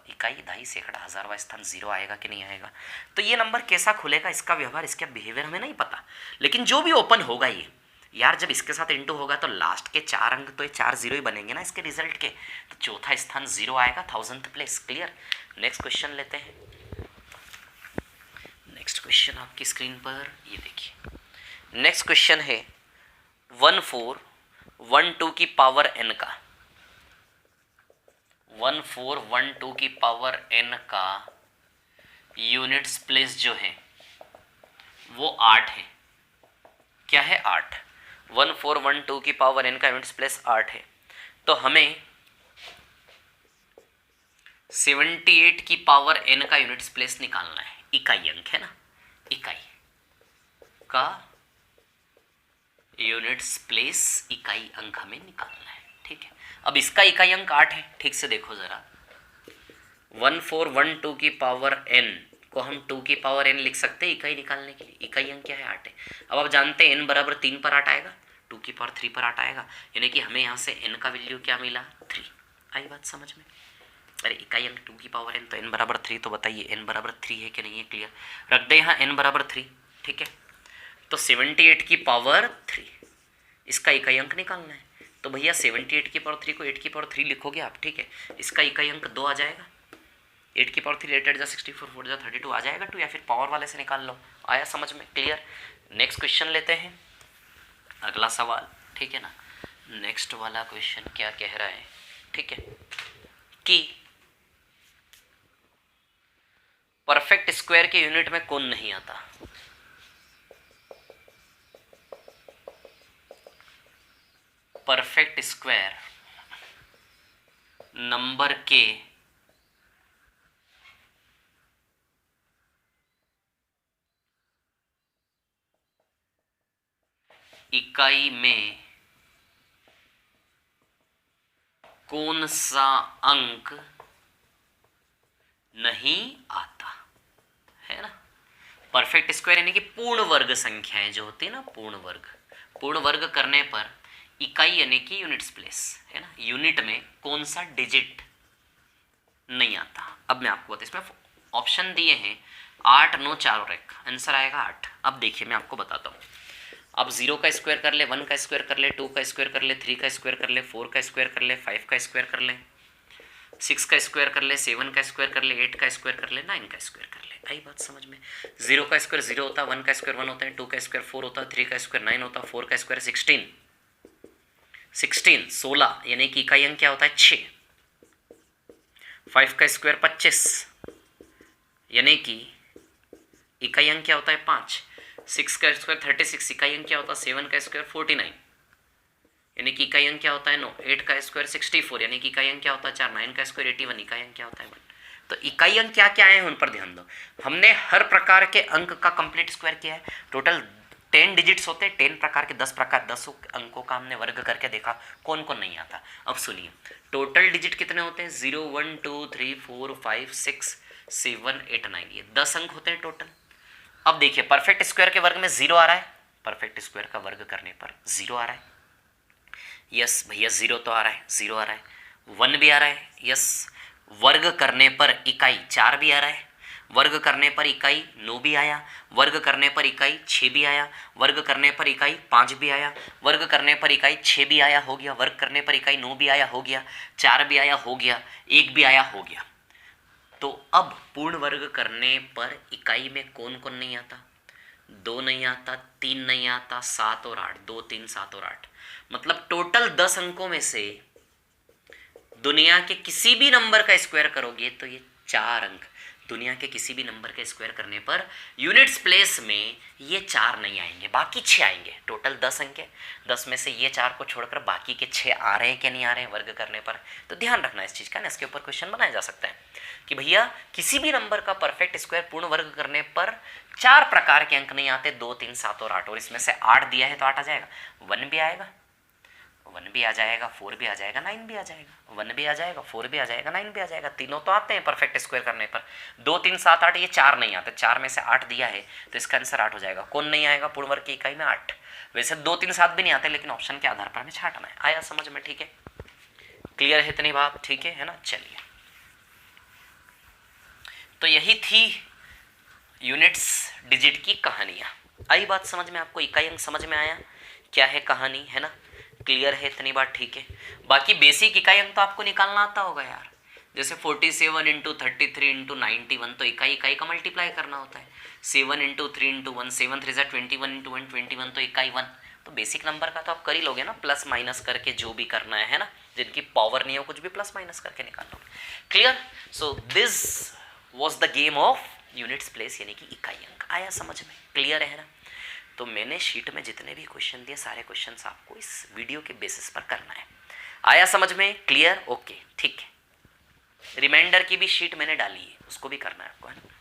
इकाई, दहाई, सैकड़ा, हजारवा स्थान 0 आएगा कि नहीं आएगा? तो ये नंबर कैसा खुलेगा, इसका व्यवहार, इसका बिहेवियर हमें नहीं पता, लेकिन जो भी ओपन होगा ये यार, जब इसके साथ इंटू होगा तो लास्ट के 4 अंक तो ये 4 0 ही बनेंगे ना इसके रिजल्ट के, तो चौथा स्थान 0 आएगा, 1000th place. Clear? Next question लेते हैं। नेक्स्ट क्वेश्चन आपकी स्क्रीन पर ये देखिए। नेक्स्ट क्वेश्चन है 1412 की पावर n का, 1412 की पावर n का यूनिट्स प्लेस जो है वो 8 है। क्या है? 8। 1412 की पावर n का यूनिट्स प्लेस 8 है, तो हमें 78 की पावर n का यूनिट्स प्लेस निकालना है, इकाई अंक है ना, इकाई का यूनिट्स प्लेस, इकाई अंक हमें निकालना है। ठीक है, अब इसका इकाई अंक 8 है, ठीक से देखो जरा, 1412 की पावर n को हम 2 की पावर n लिख सकते हैं इकाई निकालने के लिए। इकाई अंक क्या है? 8 है। अब आप जानते हैं n बराबर 3 पर 8 आएगा, 2 की पावर 3 पर 8 आएगा, यानी कि हमें यहाँ से n का वैल्यू क्या मिला? 3। आई बात समझ में? अरे इकाई अंक 2 की पावर n, तो n बराबर 3, तो बताइए n बराबर 3 है कि नहीं है? क्लियर? रख दे यहाँ n बराबर 3। ठीक है, तो 78 की पावर 3 इसका इकाई अंक निकालना है, तो भैया 78 की पावर 3 को 8 की पावर 3 लिखोगे आप। ठीक है, इसका इकाई अंक 2 आ जाएगा, 8 की पावर 3 8 जा 64 4 जा 32 आ जाएगा 2, या फिर पावर वाले से निकाल लो। आया समझ में? क्लियर? नेक्स्ट क्वेश्चन लेते हैं, अगला सवाल। ठीक है ना, नेक्स्ट वाला क्वेश्चन क्या कह रहा है? ठीक है, कि परफेक्ट स्क्वायर के यूनिट में कौन नहीं आता? परफेक्ट स्क्वायर नंबर के इकाई में कौन सा अंक नहीं आता, है ना? परफेक्ट स्क्वायर यानी कि पूर्ण वर्ग संख्याएं जो होती है ना, पूर्ण वर्ग करने पर इकाई यानी कि यूनिट्स प्लेस, है ना, यूनिट में कौन सा डिजिट नहीं आता? अब मैं आपको बताता, इसमें ऑप्शन दिए हैं 8 9 4 और 1, आंसर आएगा 8। अब देखिए मैं आपको बताता हूँ, अब 0 का स्क्वायर कर ले, 1 का स्क्वायर कर ले, 2 का स्क्वायर कर ले, 3 का स्क्वायर कर ले, 4 का स्क्वायर कर ले, 5 का स्क्वायर कर ले, 6 का स्क्वायर कर ले, 7 का स्क्वायर कर ले, 8 का स्क्वायर कर ले, 9 का स्क्वायर कर ले। आई बात समझ में? 0 का स्क्वायर 0 होता है, 1 का स्क्वायर 1 होता है, 2 का स्क्वायर 4 होता है, 3 का स्क्वायर 9 होता है, 4 का स्क्वायर 16 यानी कि इकाई अंक क्या होता है? 6। 5 का स्क्वायर 25 यानी कि इकाई अंक क्या होता है? 5। 6 का स्क्वायर 36 इकाई अंक क्या होता है? 7 का स्क्वायर 49 यानी कि इकाई अंक क्या होता है 9, 8 का स्क्वायर 64, यानी कि इकाई अंक क्या होता है 4, 9 का स्क्वायर 81, इकाई अंक क्या होता है 1। तो इकाई अंक क्या क्या आए हैं उन पर ध्यान दो। हमने हर प्रकार के अंक का कंप्लीट स्क्वायर किया है। टोटल 10 डिजिट्स होते हैं, 10 प्रकार के 10 अंकों का हमने वर्ग करके देखा कौन कौन नहीं आता। अब सुनिए टोटल डिजिट कितने होते हैं 0 1 2 3 4 5 6 7 8 9, ये 10 अंक होते हैं टोटल। अब देखिए परफेक्ट स्क्वायर के वर्ग में 0 आ रहा है, परफेक्ट स्क्वायर का वर्ग करने पर 0 आ रहा है। यस भैया 0 तो आ रहा है, 0 आ रहा है। 1 भी आ रहा है, यस। वर्ग करने पर इकाई 4 भी आ रहा है, वर्ग करने पर इकाई 9 भी आया, वर्ग करने पर इकाई 6 भी आया, वर्ग करने पर इकाई 5 भी आया, वर्ग करने पर इकाई 6 भी आया हो गया, वर्ग करने पर इकाई 9 भी आया हो गया, 4 भी आया हो गया, 1 भी आया हो गया। तो अब पूर्ण वर्ग करने पर इकाई में कौन कौन नहीं आता, 2 नहीं आता, 3 नहीं आता, 7 और 8, 2 3 7 और 8, मतलब टोटल 10 अंकों में से दुनिया के किसी भी नंबर का स्क्वायर करोगे तो ये 4 अंक, दुनिया के किसी भी नंबर के स्क्वायर करने पर यूनिट्स प्लेस में ये 4 नहीं आएंगे, बाकी 6 आएंगे। टोटल 10 अंक है, 10 में से ये 4 को छोड़कर बाकी के 6 आ रहे हैं कि नहीं आ रहे हैं वर्ग करने पर। तो ध्यान रखना इस चीज़ का ना, इसके ऊपर क्वेश्चन बनाया जा सकता है कि भैया किसी भी नंबर का परफेक्ट स्क्वायर पूर्ण वर्ग करने पर 4 प्रकार के अंक नहीं आते, 2 3 7 और 8, और इसमें से 8 दिया है तो 8 आ जाएगा, 1 भी आएगा, 1 भी आ जाएगा, 4 भी आ जाएगा, 9 भी आ जाएगा, 1 भी आ जाएगा, 4 भी आ जाएगा, 9 भी आ जाएगा। तीनों तो आते हैं परफेक्ट स्क्वायर करने पर। 2 3 7 8, ये 4 नहीं आते, 4 में से 8 दिया है तो इसका आंसर 8 हो जाएगा। कौन नहीं आएगा पूर्ण वर्ग की इकाई में 8। वैसे 2 3 7 भी नहीं आते, लेकिन ऑप्शन के आधार पर हमें छांटना है। आया समझ में? ठीक है, क्लियर है इतनी बात? ठीक है ना, चलिए। तो यही थी यूनिट्स डिजिट की कहानियाँ। आई बात समझ में आपको? इकाई अंक समझ में आया क्या है कहानी, है ना? क्लियर है इतनी बात? ठीक है। बाकी बेसिक इकाई अंक तो आपको निकालना आता होगा यार, जैसे 47 इंटू 33 इंटू 91, तो इकाई इकाई का मल्टीप्लाई करना होता है। 7 इंटू 3 इंटू 1, 7 3 21 इंटू 1 21, तो इकाई 1। तो बेसिक नंबर का तो आप कर ही लोगे ना, प्लस माइनस करके जो भी करना है ना, जिनकी पावर नहीं हो कुछ भी प्लस माइनस करके निकाल लोगे। Clear? So this was the game of units place, यानी कि इकाई अंक। आया समझ में? क्लियर है ना? तो मैंने शीट में जितने भी क्वेश्चन दिए सारे क्वेश्चंस आपको इस वीडियो के बेसिस पर करना है। आया समझ में? क्लियर? ओके, ठीक है। रिमाइंडर की भी शीट मैंने डाली है, उसको भी करना है आपको, है ना?